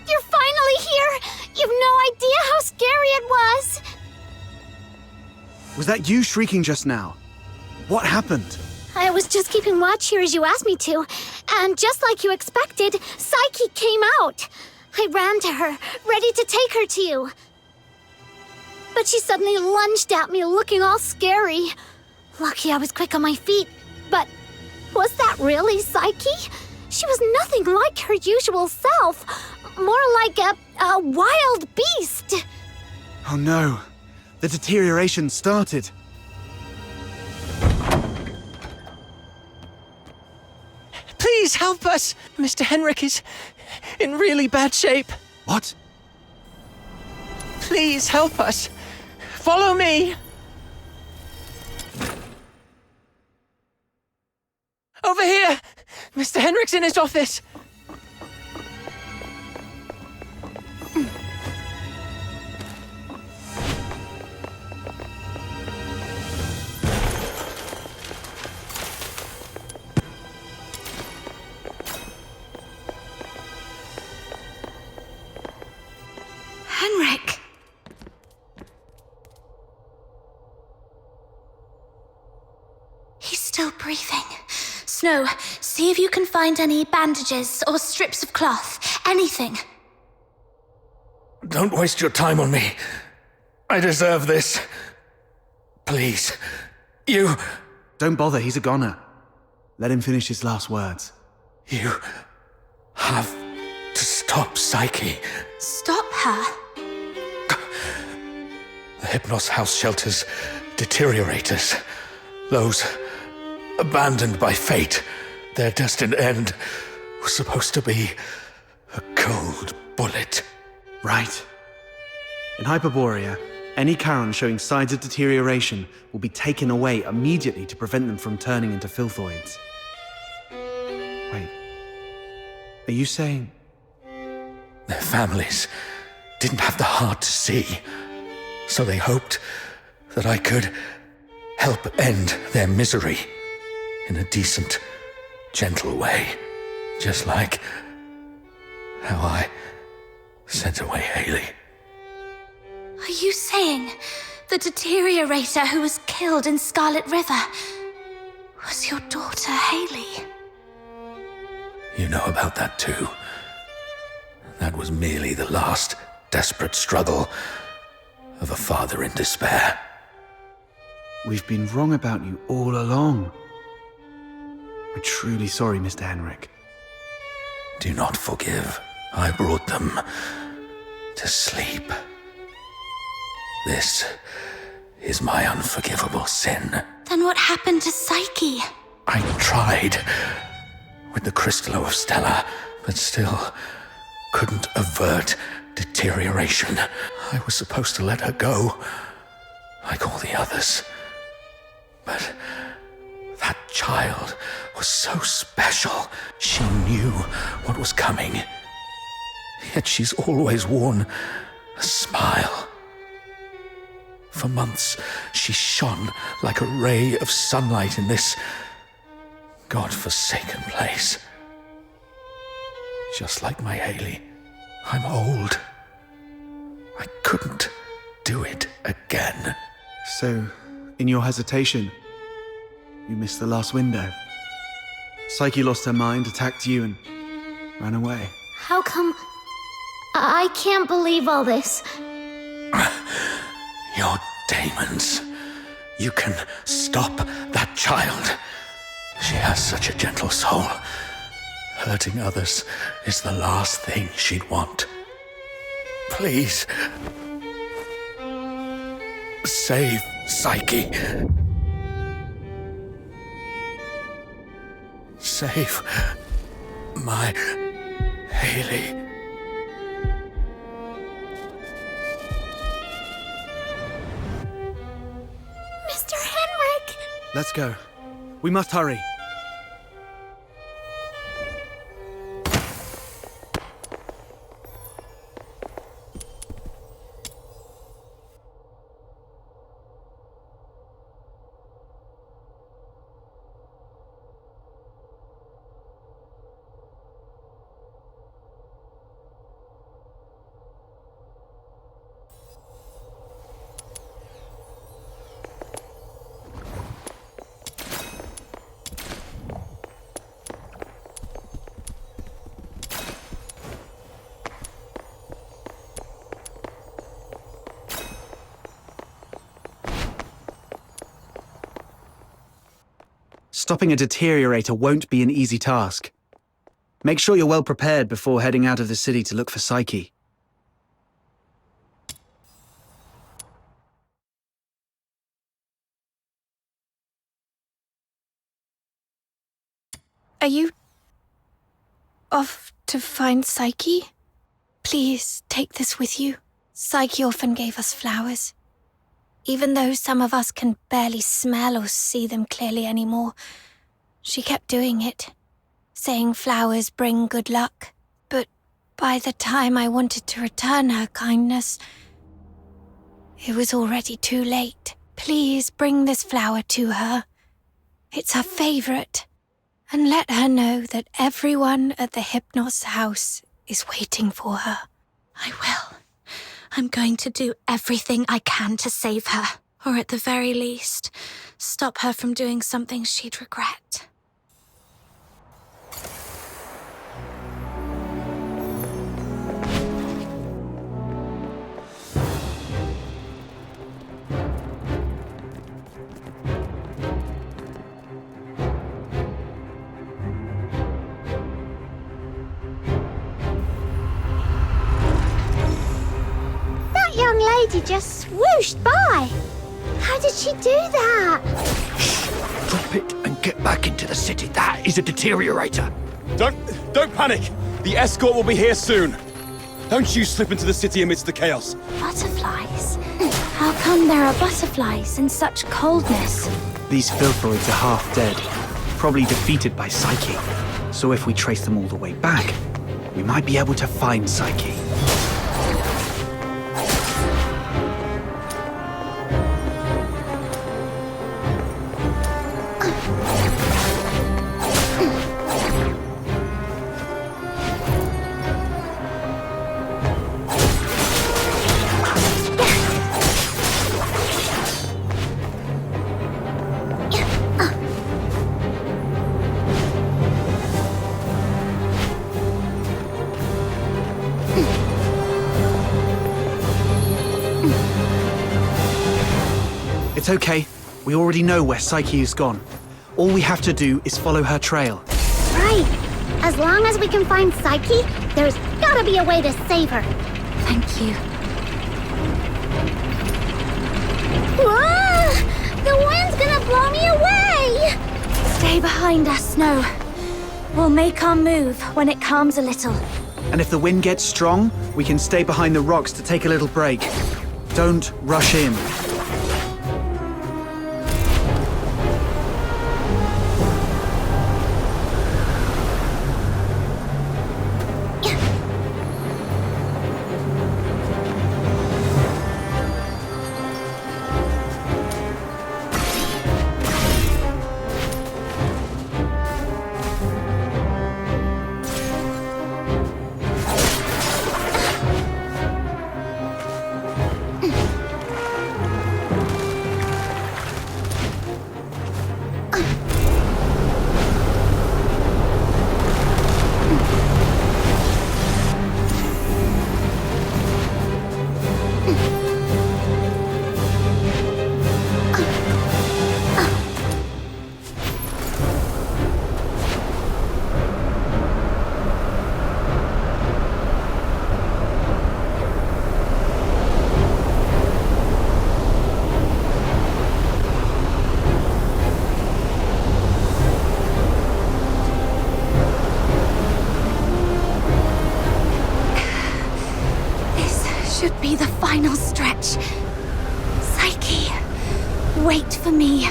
You're finally here! You've no idea how scary it was! Was that you shrieking just now? What happened? I was just keeping watch here as you asked me to, and just like you expected, Psyche came out. I ran to her, ready to take her to you. But she suddenly lunged at me, looking all scary. Lucky I was quick on my feet, but was that really Psyche? She was nothing like her usual self, more like a wild beast. Oh no, the deterioration started. Please help us! Mr. Henrik is in really bad shape. What? Please help us. Follow me. Over here! Mr. Henrik's in his office. Henrik. He's still breathing. Snow, see if you can find any bandages or strips of cloth. Anything. Don't waste your time on me. I deserve this. Please. You... Don't bother, he's a goner. Let him finish his last words. You have to stop Psyche. Stop her? The Hypnos house shelters deteriorators. Those abandoned by fate. Their destined end was supposed to be a cold bullet. Right. In Hyperborea, any Charon showing signs of deterioration will be taken away immediately to prevent them from turning into filthoids. Wait. Are you saying... Their families didn't have the heart to see, so they hoped that I could help end their misery in a decent, gentle way, just like how I sent away Haley. Are you saying the deteriorator who was killed in Scarlet River was your daughter, Haley? You know about that too. That was merely the last desperate struggle of a father in despair. We've been wrong about you all along. We're truly sorry, Mr. Henrik. Do not forgive. I brought them to sleep. This is my unforgivable sin. Then what happened to Psyche? I tried with the Crystallo of Stella, but still couldn't avert deterioration. I was supposed to let her go, like all the others. But that child was so special. She knew what was coming. Yet she's always worn a a smile. For months, she shone like a ray of sunlight in this God-forsaken place. Just like my Haley, I'm old. I couldn't do it again. So, in your hesitation, you missed the last window. Psyche lost her mind, attacked you, and ran away. How come... I can't believe all this. Your demons. You can stop that child. She has such a gentle soul. Hurting others is the last thing she'd want. Please. Save Psyche. Save my Haley. Mr. Henrik! Let's go. We must hurry. Stopping a deteriorator won't be an easy task. Make sure you're well prepared before heading out of the city to look for Psyche. Are you off to find Psyche? Please take this with you. Psyche often gave us flowers. Even though some of us can barely smell or see them clearly anymore, she kept doing it, saying flowers bring good luck. But by the time I wanted to return her kindness, it was already too late. Please bring this flower to her. It's her favorite. And let her know that everyone at the Hypnos house is waiting for her. I will. I'm going to do everything I can to save her. Or at the very least, stop her from doing something she'd regret. Young lady just swooshed by. How did she do that? Drop it and get back into the city. That is a deteriorator. Don't panic. The escort will be here soon. Don't you slip into the city amidst the chaos. Butterflies? How come there are butterflies in such coldness? These filthroids are half dead, probably defeated by Psyche. So if we trace them all the way back, we might be able to find Psyche. It's okay. We already know where Psyche has gone. All we have to do is follow her trail. Right. As long as we can find Psyche, there's gotta be a way to save her. Thank you. Whoa! The wind's gonna blow me away! Stay behind us, Snow. We'll make our move when it calms a little. And if the wind gets strong, we can stay behind the rocks to take a little break. Don't rush in. Should be the final stretch. Psyche, wait for me.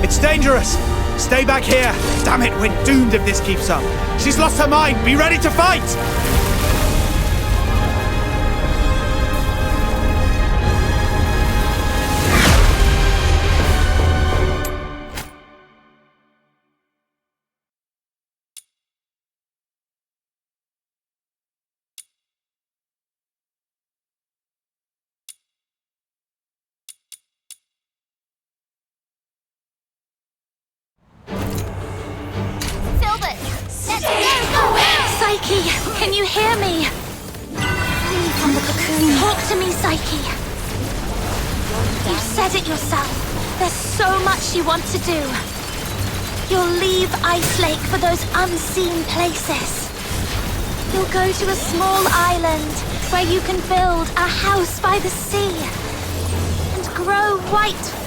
It's dangerous! Stay back here! Damn it, we're doomed if this keeps up. She's lost her mind! Be ready to fight! Psyche, can you hear me? From the cocoon. Talk to me, Psyche. You said it yourself. There's so much you want to do. You'll leave Ice Lake for those unseen places. You'll go to a small island where you can build a house by the sea and grow white.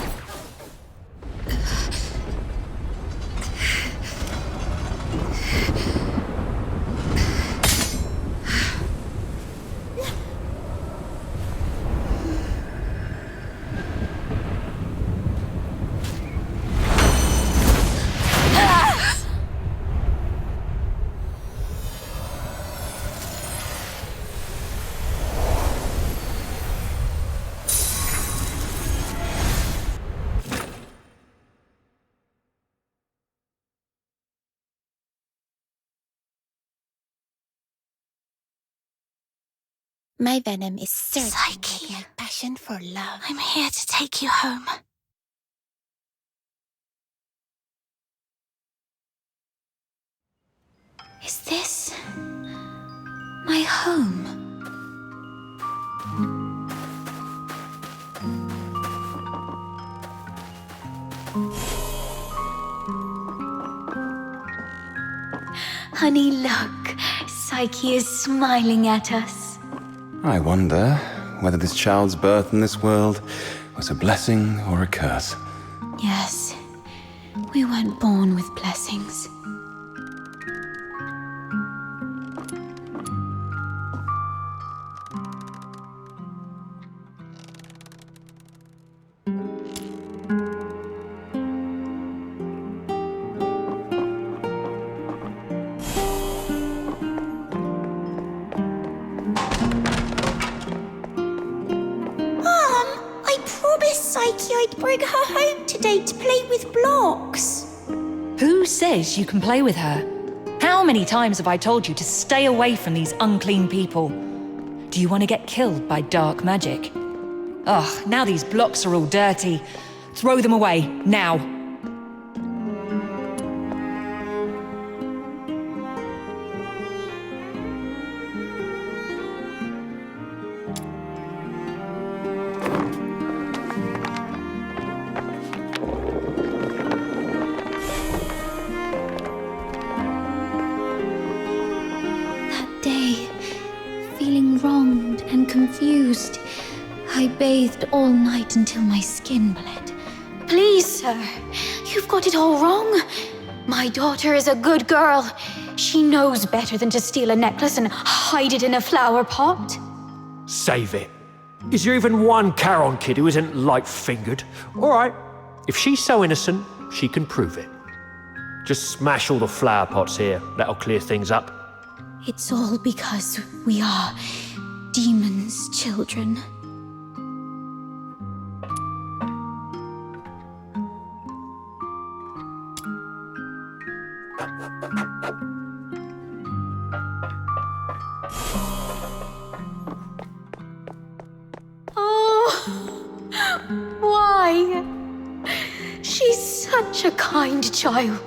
My venom is certain Psyche, my passion for love. I'm here to take you home. Is this my home? Honey, look. Psyche is smiling at us. I wonder whether this child's birth in this world was a blessing or a curse. Yes, we weren't born with blessings. Psyche, I'd bring her home today to play with blocks. Who says you can play with her? How many times have I told you to stay away from these unclean people? Do you want to get killed by dark magic? Ugh, now these blocks are all dirty. Throw them away, now. Wronged and confused. I bathed all night until my skin bled. Please, sir, you've got it all wrong. My daughter is a good girl. She knows better than to steal a necklace and hide it in a flower pot. Save it. Is there even one Charon kid who isn't light-fingered? All right, if she's so innocent, she can prove it. Just smash all the flower pots here. That'll clear things up. It's all because we are demons' children. Why? She's such a kind child.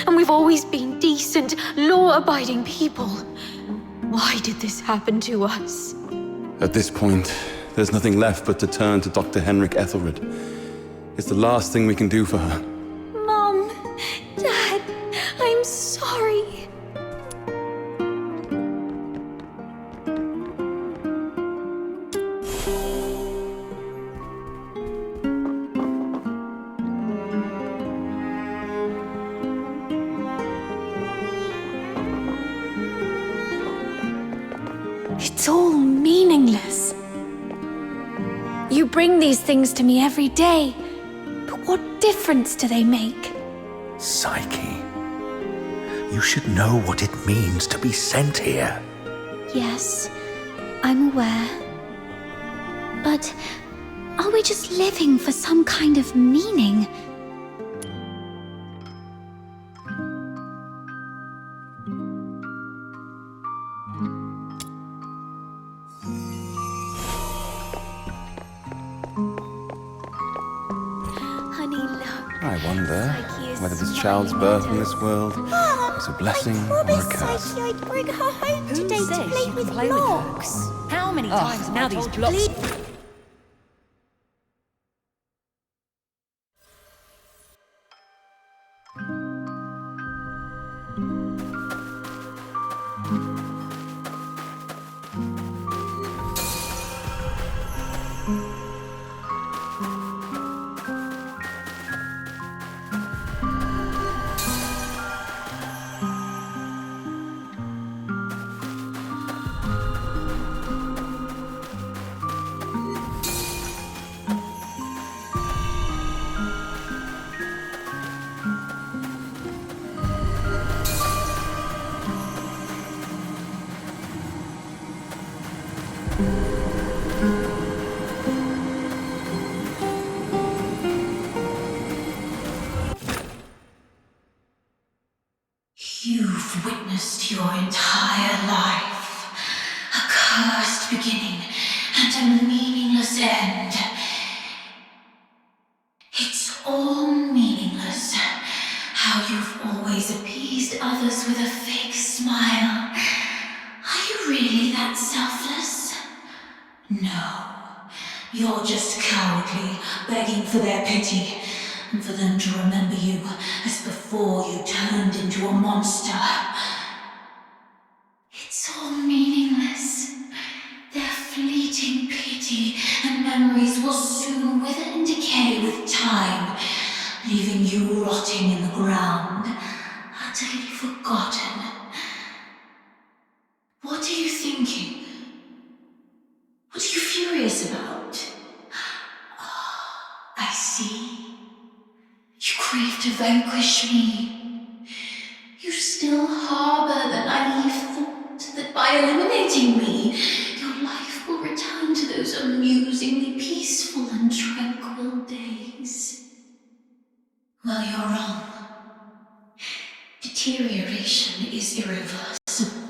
And we've always been decent, law-abiding people. Why did this happen to us? At this point, there's nothing left but to turn to Dr. Henrik Ethelred. It's the last thing we can do for her. Mom, Dad, I'm sorry. It's all meaningless. You bring these things to me every day, but what difference do they make? Psyche, you should know what it means to be sent here. Yes, I'm aware. But are we just living for some kind of meaning? Honey, look. I wonder Psyche is whether this smiling child's birth at in us. this world was a blessing or a curse. Psyche I'd bring her home Who today to says play you with can play with her? blocks. How many times have now these blocks... You've witnessed your entire life, a cursed beginning and a meaningless end. It's all meaningless. How you've always appeased others with a fake smile. Are you really that selfless? No. You're just cowardly, begging for their pity, and for them to remember you as before you turned into a monster. It's all meaningless. Their fleeting pity and memories will soon wither and decay with time, leaving you rotting in the ground, utterly forgotten. What are you thinking? What are you furious about? I see. You crave to vanquish me. You still harbor the naive thought that by eliminating me, your life will return to those amusingly peaceful and tranquil days. Well, you're wrong. Deterioration is irreversible.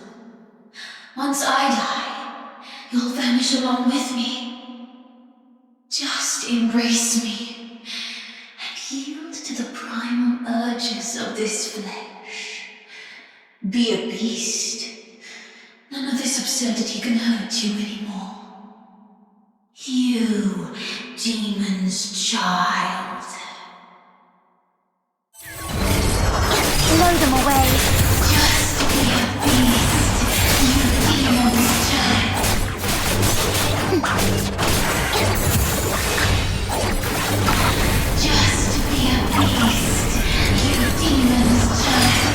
Once I die, you'll vanish along with me. Just embrace me and yield to the primal urges of this flesh. Be a beast. None of this absurdity can hurt you anymore. You, demon's child. Blow them away. Just be a beast, you demon's child. Just be a beast, you demon's child.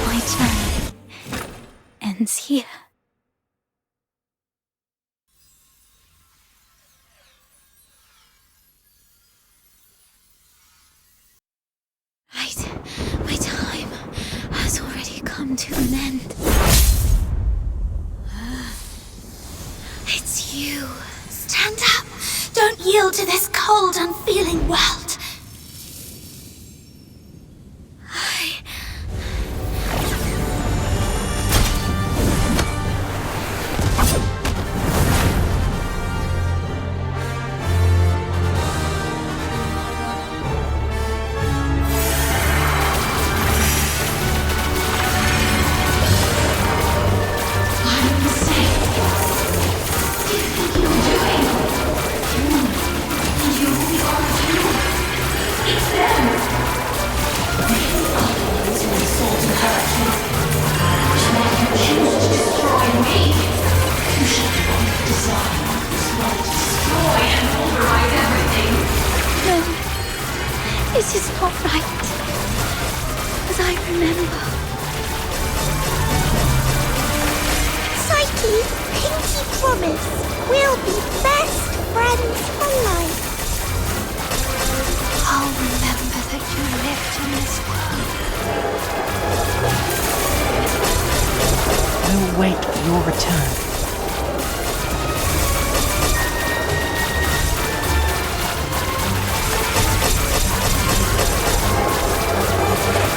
My turn ends here. to an end. It's you. Stand up! Don't yield to this cold, unfeeling world! This is not right. As I remember. Psyche, pinky promise. We'll be best friends for life. I'll remember that you lived in this world. We'll wait for your return.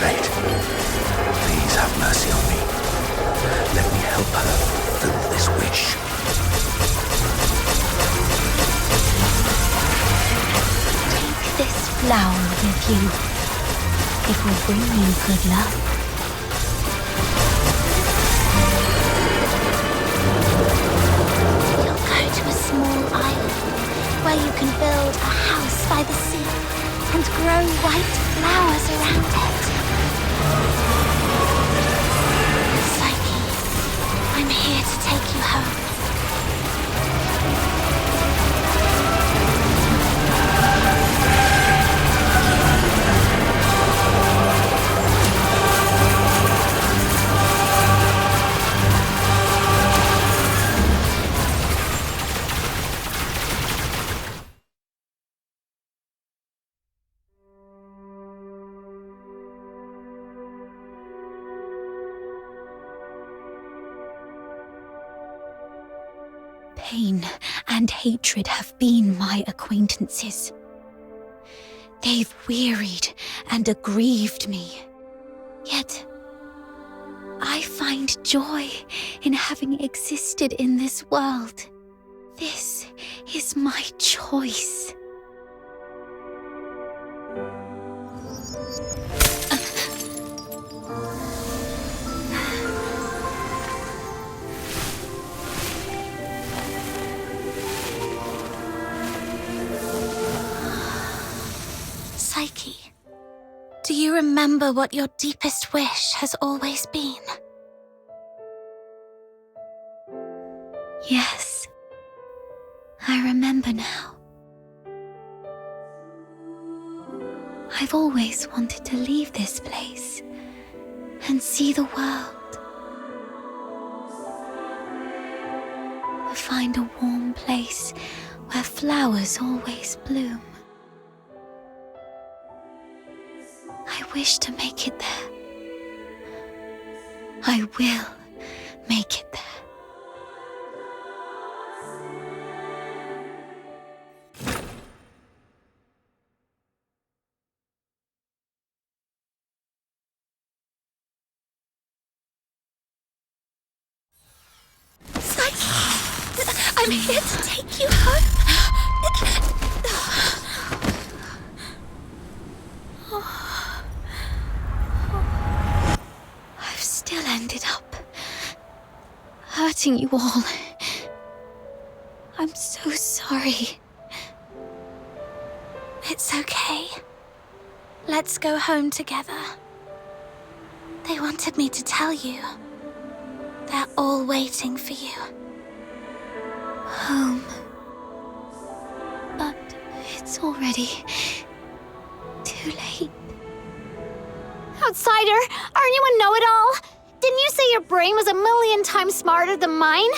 Fate, please have mercy on me. Let me help her fulfill this wish. Take this flower with you. It will bring you good luck. You'll go to a small island where you can build a house by the sea and grow white flowers around it. Psyche, I'm here to take you home. Pain and hatred have been my acquaintances. They've wearied and aggrieved me. Yet, I find joy in having existed in this world. This is my choice. Psyche, do you remember what your deepest wish has always been? Yes, I remember now. I've always wanted to leave this place and see the world. To find a warm place where flowers always bloom. I wish to make it there. I will make it there. I'm here to take you home. I've still ended up hurting you all. I'm so sorry. It's okay. Let's go home together. They wanted me to tell you. They're all waiting for you. Home. But it's already too late. Outsider, aren't you a know-it-all? Didn't you say your brain was 1,000,000 times smarter than mine?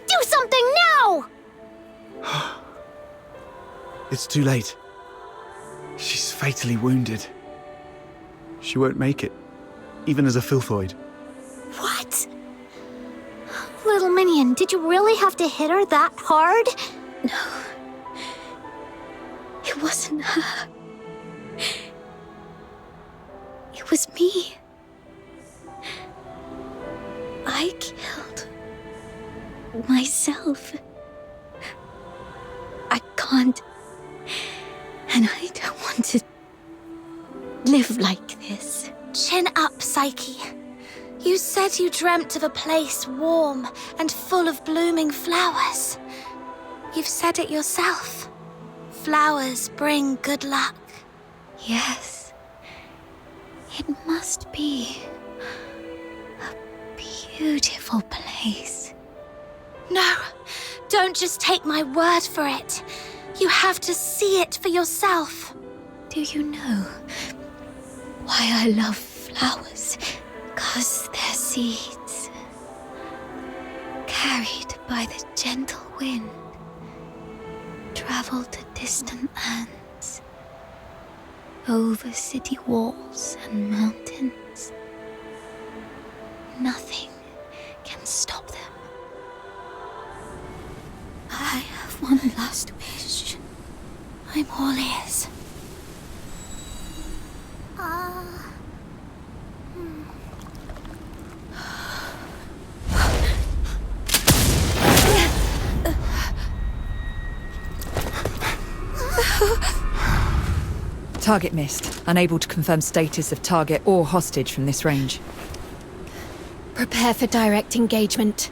Do something now! It's too late. She's fatally wounded. She won't make it, even as a Filthoid. Did you really have to hit her that hard? No. It wasn't her. It was me. I killed myself. I can't. And I don't want to live like this. Chin up, Psyche. You said you dreamt of a place warm and full of blooming flowers. You've said it yourself. Flowers bring good luck. Yes. It must be a beautiful place. No, don't just take my word for it. You have to see it for yourself. Do you know why I love flowers? 'Cause their seeds, carried by the gentle wind, travel to distant lands, over city walls and mountains. Nothing can stop them. I have one last wish. I'm all ears. Target missed. Unable to confirm status of target or hostage from this range. Prepare for direct engagement.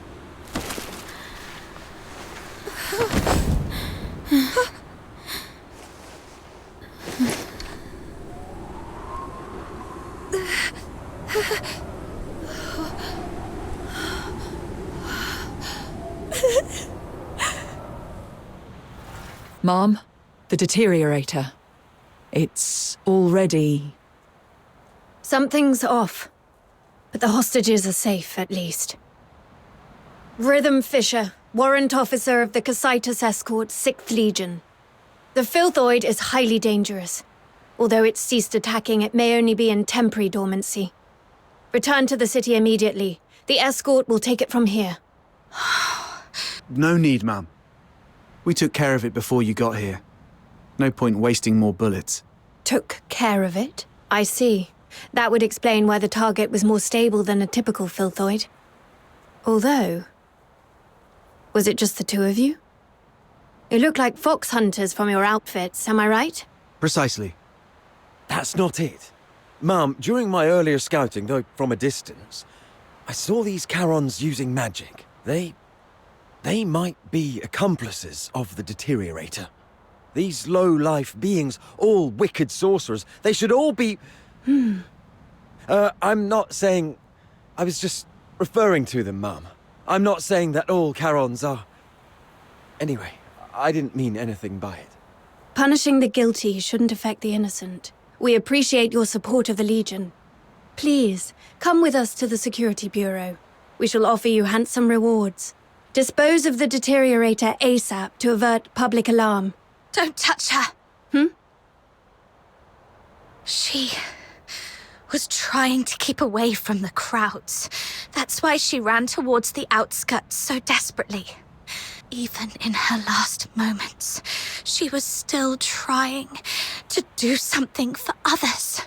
Mom, the deteriorator. It's already... Something's off. But the hostages are safe, at least. Rhythm Fisher, warrant officer of the Cocytus Escort, 6th Legion. The Filthoid is highly dangerous. Although it's ceased attacking, it may only be in temporary dormancy. Return to the city immediately. The escort will take it from here. No need, ma'am. We took care of it before you got here. No point wasting more bullets. Took care of it? I see. That would explain why the target was more stable than a typical Filthoid. Although... was it just the two of you? You look like fox hunters from your outfits, am I right? Precisely. That's not it. Ma'am, during my earlier scouting, though from a distance, I saw these Charons using magic. They might be accomplices of the deteriorator. These low-life beings, all wicked sorcerers, they should all be... I'm not saying... I was just referring to them, Mum. I'm not saying that all Charons are... Anyway, I didn't mean anything by it. Punishing the guilty shouldn't affect the innocent. We appreciate your support of the Legion. Please, come with us to the Security Bureau. We shall offer you handsome rewards. Dispose of the deteriorator ASAP to avert public alarm. Don't touch her. She was trying to keep away from the crowds. That's why she ran towards the outskirts so desperately. Even in her last moments, she was still trying to do something for others.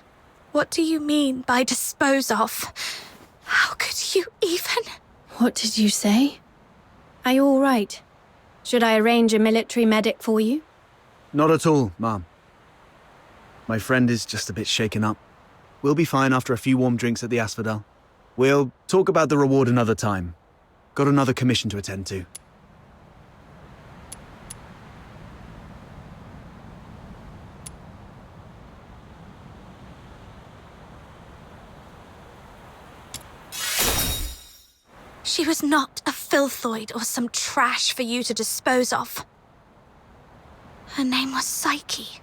What do you mean by dispose of? How could you even? What did you say? Are you all right? Should I arrange a military medic for you? Not at all, Ma'am. My friend is just a bit shaken up. We'll be fine after a few warm drinks at the Asphodel. We'll talk about the reward another time. Got another commission to attend to. She was not a Filthoid or some trash for you to dispose of. Her name was Psyche.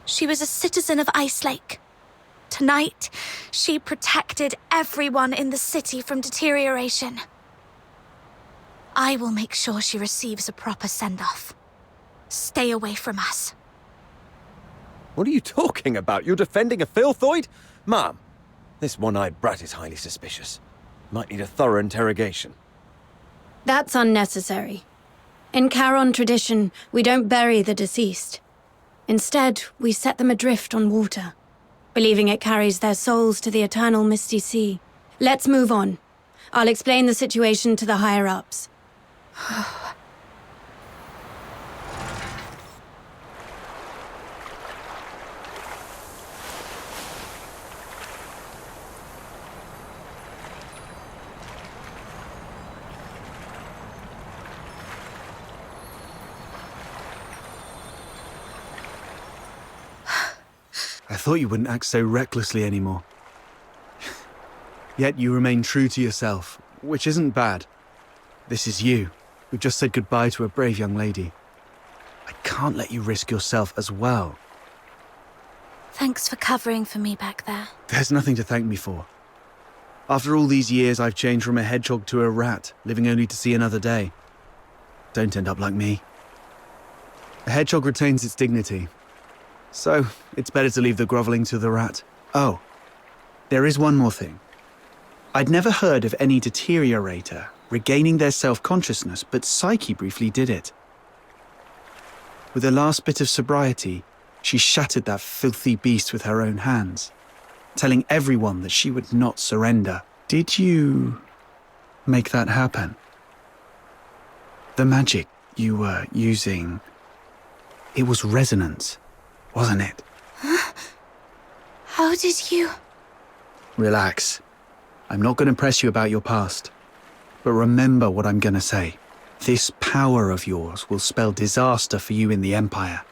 She was a citizen of Ice Lake. Tonight, she protected everyone in the city from deterioration. I will make sure she receives a proper send-off. Stay away from us. What are you talking about? You're defending a Filthoid? Ma'am, this one-eyed brat is highly suspicious. Might need a thorough interrogation. That's unnecessary. In Charon tradition, we don't bury the deceased. Instead, we set them adrift on water, believing it carries their souls to the eternal misty sea. Let's move on. I'll explain the situation to the higher-ups. I thought you wouldn't act so recklessly anymore. Yet you remain true to yourself, which isn't bad. This is you, who just said goodbye to a brave young lady. I can't let you risk yourself as well. Thanks for covering for me back there. There's nothing to thank me for. After all these years, I've changed from a hedgehog to a rat, living only to see another day. Don't end up like me. A hedgehog retains its dignity. So, it's better to leave the groveling to the rat. Oh, there is one more thing. I'd never heard of any deteriorator regaining their self-consciousness, but Psyche briefly did it. With her last bit of sobriety, she shattered that filthy beast with her own hands, telling everyone that she would not surrender. Did you make that happen? The magic you were using, it was resonance, wasn't it? Huh? How did you... Relax. I'm not going to press you about your past. But remember what I'm going to say. This power of yours will spell disaster for you in the Empire.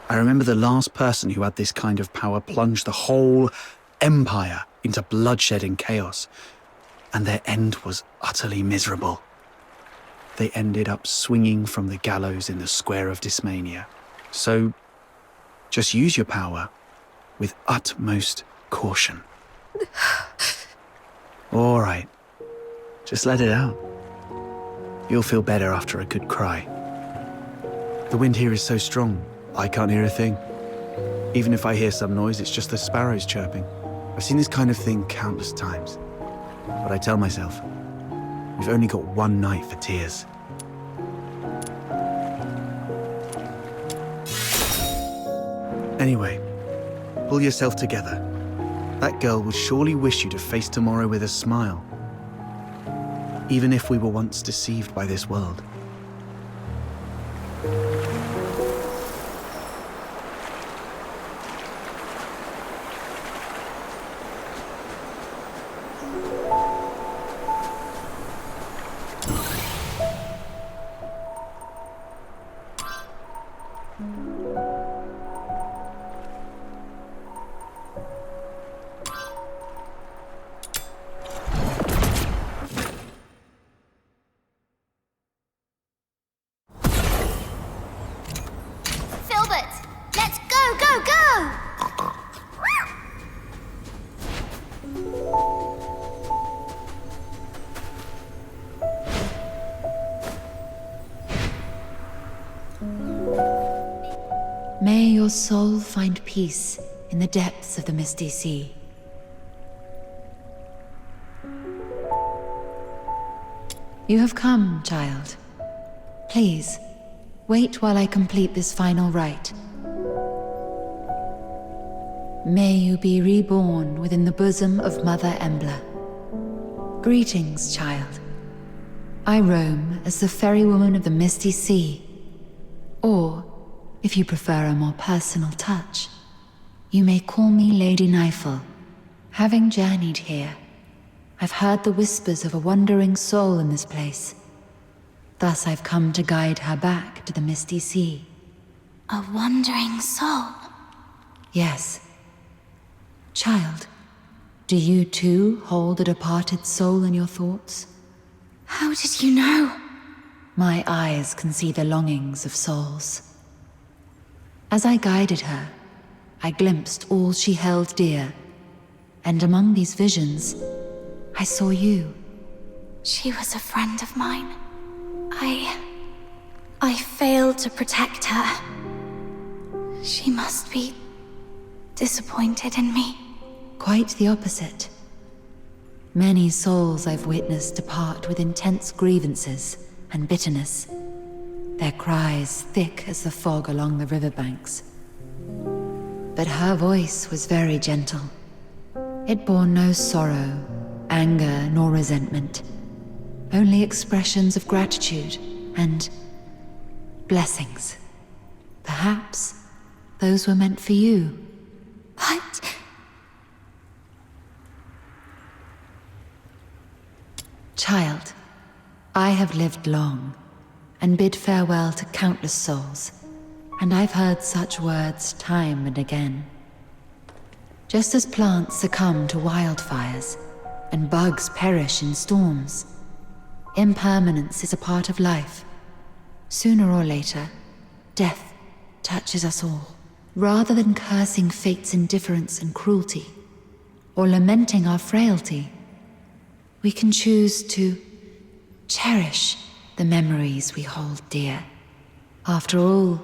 I remember the last person who had this kind of power plunged the whole Empire into bloodshed and chaos, and their end was utterly miserable. They ended up swinging from the gallows in the Square of Dysmania. So, just use your power with utmost caution. All right, just let it out. You'll feel better after a good cry. The wind here is so strong, I can't hear a thing. Even if I hear some noise, it's just the sparrows chirping. I've seen this kind of thing countless times. But I tell myself, we've only got one night for tears. Anyway, pull yourself together. That girl would surely wish you to face tomorrow with a smile. Even if we were once deceived by this world. May your soul find peace in the depths of the misty sea. You have come, child. Please, wait while I complete this final rite. May you be reborn within the bosom of Mother Embla. Greetings, child. I roam as the ferrywoman of the misty sea. Or, if you prefer a more personal touch, you may call me Lady Nifel. Having journeyed here, I've heard the whispers of a wandering soul in this place. Thus I've come to guide her back to the misty sea. A wandering soul? Yes. Child, do you too hold a departed soul in your thoughts? How did you know? My eyes can see the longings of souls. As I guided her, I glimpsed all she held dear, and among these visions, I saw you. She was a friend of mine. I failed to protect her. She must be disappointed in me. Quite the opposite. Many souls I've witnessed depart with intense grievances and bitterness, their cries thick as the fog along the riverbanks. But her voice was very gentle. It bore no sorrow, anger, nor resentment. Only expressions of gratitude and blessings. Perhaps those were meant for you. What? Child, I have lived long and bid farewell to countless souls, and I've heard such words time and again. Just as plants succumb to wildfires and bugs perish in storms, impermanence is a part of life. Sooner or later, death touches us all. Rather than cursing fate's indifference and cruelty, or lamenting our frailty, we can choose to cherish the memories we hold dear. After all,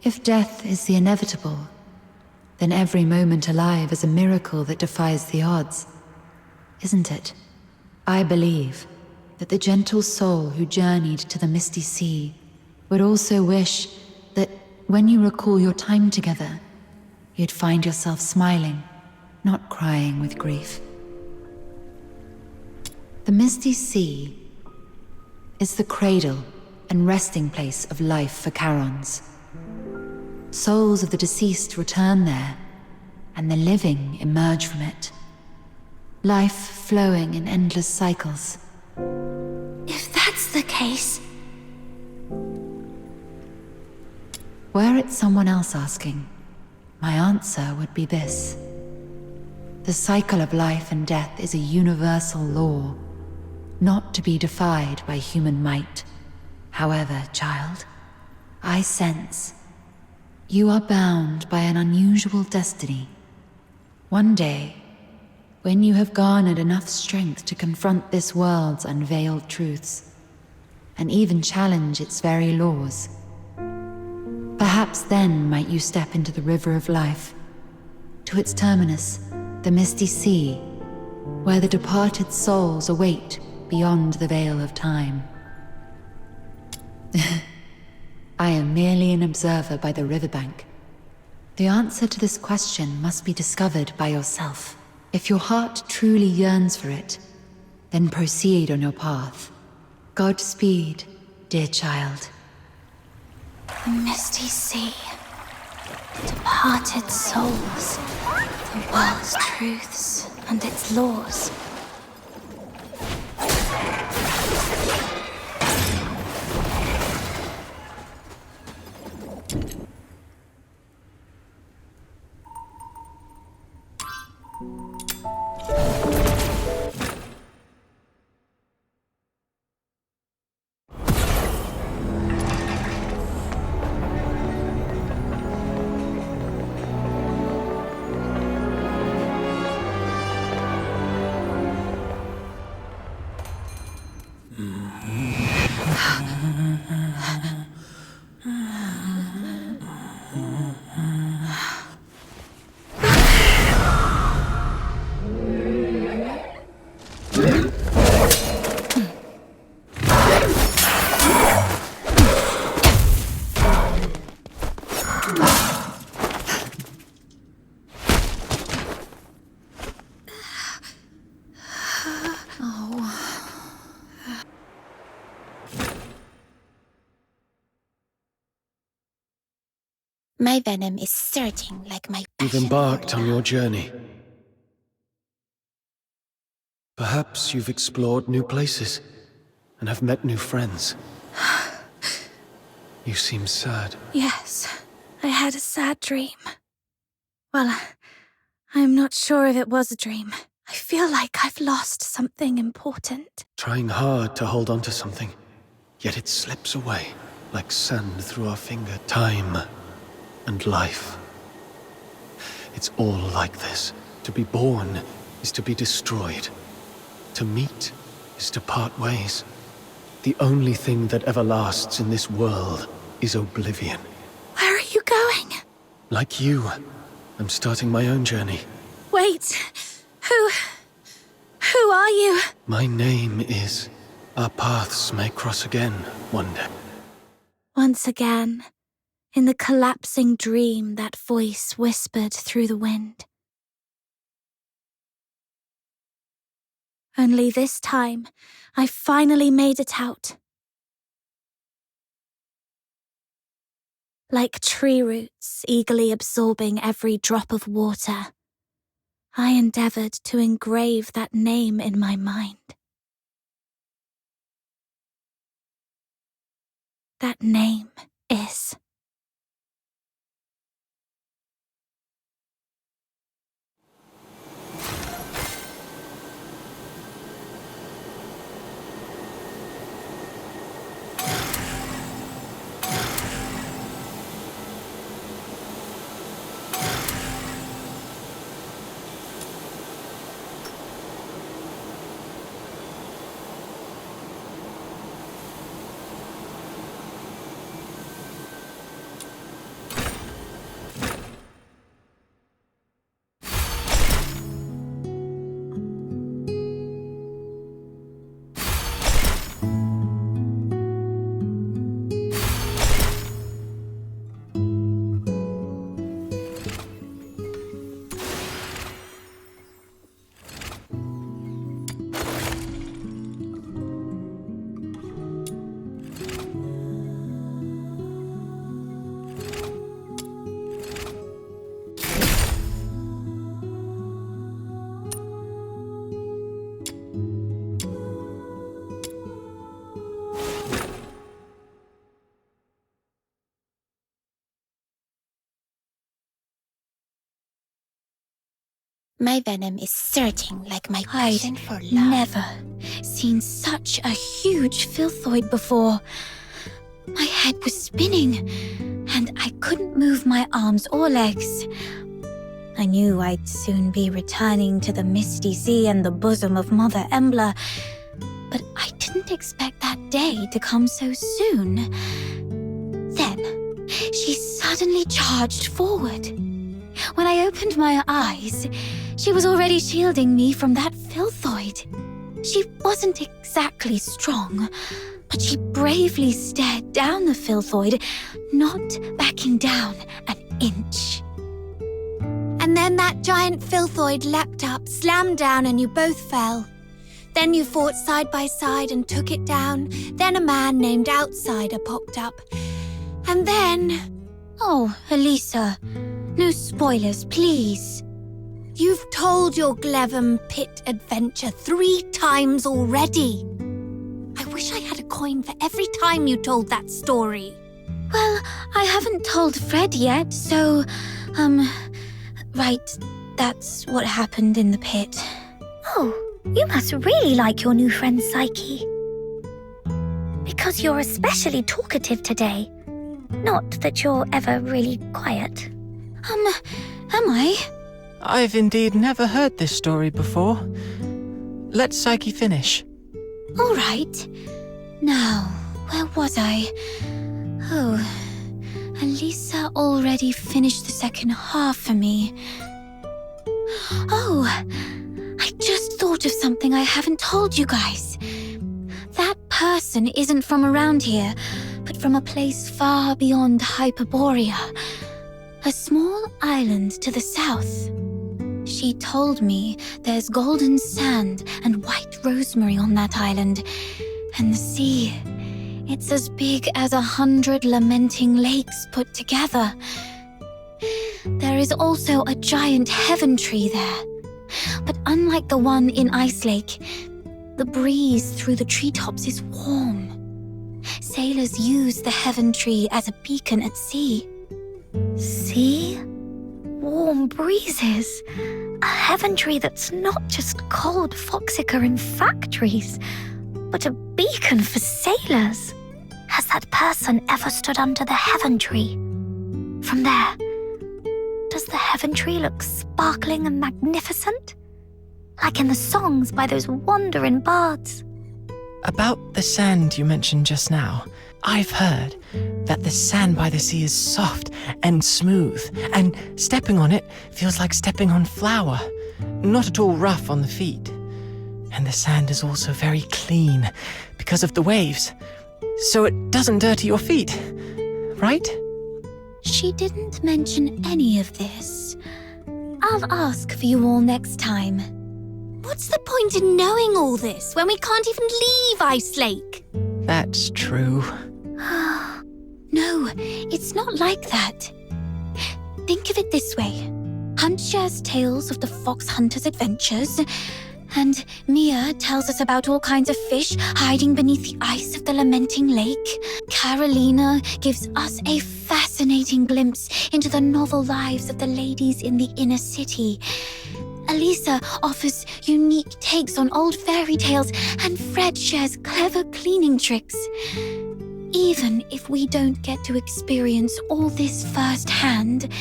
if death is the inevitable, then every moment alive is a miracle that defies the odds, isn't it? I believe that the gentle soul who journeyed to the misty sea would also wish that when you recall your time together, you'd find yourself smiling, not crying with grief. The misty sea is the cradle and resting place of life for Charons. Souls of the deceased return there, and the living emerge from it. Life flowing in endless cycles. If that's the case... Were it someone else asking, my answer would be this. The cycle of life and death is a universal law, not to be defied by human might. However, child, I sense you are bound by an unusual destiny. One day, when you have garnered enough strength to confront this world's unveiled truths, and even challenge its very laws, perhaps then might you step into the river of life, to its terminus, the misty sea, where the departed souls await beyond the veil of time. I am merely an observer by the riverbank. The answer to this question must be discovered by yourself. If your heart truly yearns for it, then proceed on your path. Godspeed, dear child. The misty sea, departed souls, the world's truths and its laws. My venom is surging like my You've embarked on your journey. Perhaps you've explored new places and have met new friends. You seem sad. Yes, I had a sad dream. Well, I'm not sure if it was a dream. I feel like I've lost something important. Trying hard to hold on to something, yet it slips away like sand through our finger. Time and life. It's all like this. To be born is to be destroyed. To meet is to part ways. The only thing that ever lasts in this world is oblivion. Where are you going? Like you, I'm starting my own journey. Wait, who are you? My name is... Our paths may cross again one day. Once again, in the collapsing dream, that voice whispered through the wind. Only this time, I finally made it out. Like tree roots eagerly absorbing every drop of water, I endeavored to engrave that name in my mind. That name is... My venom is surging like my passion for love. I'd never seen such a huge filthoid before. My head was spinning, and I couldn't move my arms or legs. I knew I'd soon be returning to the Misty Sea and the bosom of Mother Embla, but I didn't expect that day to come so soon. Then, she suddenly charged forward. When I opened my eyes, she was already shielding me from that filthoid. She wasn't exactly strong, but she bravely stared down the filthoid, not backing down an inch. And then that giant filthoid leapt up, slammed down, and you both fell. Then you fought side by side and took it down. Then a man named Outsider popped up. And then... Oh, Elisa, no spoilers, please. You've told your Glevum pit adventure 3 times already. I wish I had a coin for every time you told that story. Well, I haven't told Fred yet, so, right, that's what happened in the pit. Oh, you must really like your new friend Psyche. Because you're especially talkative today. Not that you're ever really quiet. Am I? I've indeed never heard this story before. Let Psyche finish. All right. Now, where was I? Oh, Elisa already finished the second half for me. Oh, I just thought of something I haven't told you guys. That person isn't from around here, but from a place far beyond Hyperborea. A small island to the south. She told me there's golden sand and white rosemary on that island. And the sea, it's as big as 100 lamenting lakes put together. There is also a giant heaven tree there. But unlike the one in Ice Lake, the breeze through the treetops is warm. Sailors use the heaven tree as a beacon at sea. See? Warm breezes. A heaven tree that's not just cold foxica in factories, but a beacon for sailors. Has that person ever stood under the heaven tree? From there, does the heaven tree look sparkling and magnificent? Like in the songs by those wandering bards? About the sand you mentioned just now, I've heard that the sand by the sea is soft and smooth, and stepping on it feels like stepping on flour, not at all rough on the feet. And the sand is also very clean because of the waves. So it doesn't dirty your feet, right? She didn't mention any of this. I'll ask for you all next time. What's the point in knowing all this when we can't even leave Ice Lake? That's true. No, it's not like that. Think of it this way. Hunt shares tales of the fox hunter's adventures, and Mia tells us about all kinds of fish hiding beneath the ice of the lamenting lake. Carolina gives us a fascinating glimpse into the novel lives of the ladies in the inner city. Elisa offers unique takes on old fairy tales, and Fred shares clever cleaning tricks. Even if we don't get to experience all this firsthand,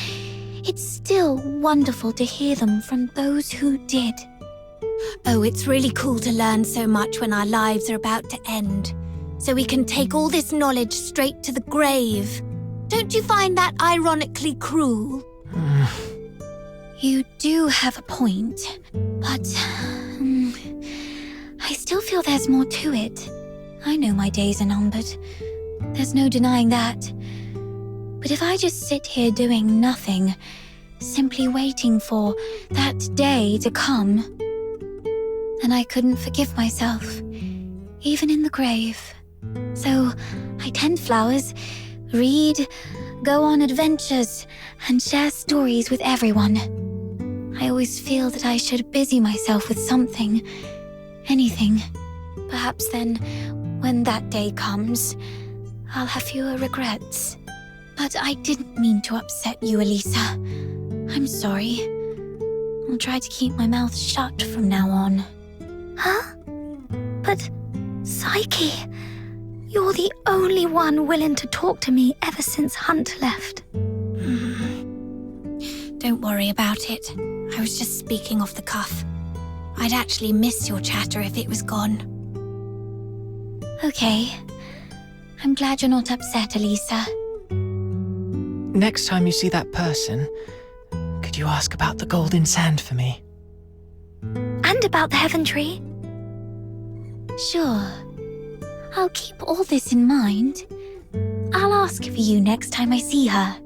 it's still wonderful to hear them from those who did. Oh, it's really cool to learn so much when our lives are about to end. So we can take all this knowledge straight to the grave. Don't you find that ironically cruel? You do have a point, but I still feel there's more to it. I know my days are numbered. There's no denying that. But if I just sit here doing nothing, simply waiting for that day to come, then I couldn't forgive myself, even in the grave. So I tend flowers, read, go on adventures, and share stories with everyone. I always feel that I should busy myself with something, anything. Perhaps then, when that day comes, I'll have fewer regrets. But I didn't mean to upset you, Elisa. I'm sorry. I'll try to keep my mouth shut from now on. Huh? But, Psyche, you're the only one willing to talk to me ever since Hunt left. Don't worry about it. I was just speaking off the cuff. I'd actually miss your chatter if it was gone. Okay. I'm glad you're not upset, Elisa. Next time you see that person, could you ask about the golden sand for me? And about the Heaven Tree? Sure. I'll keep all this in mind. I'll ask for you next time I see her.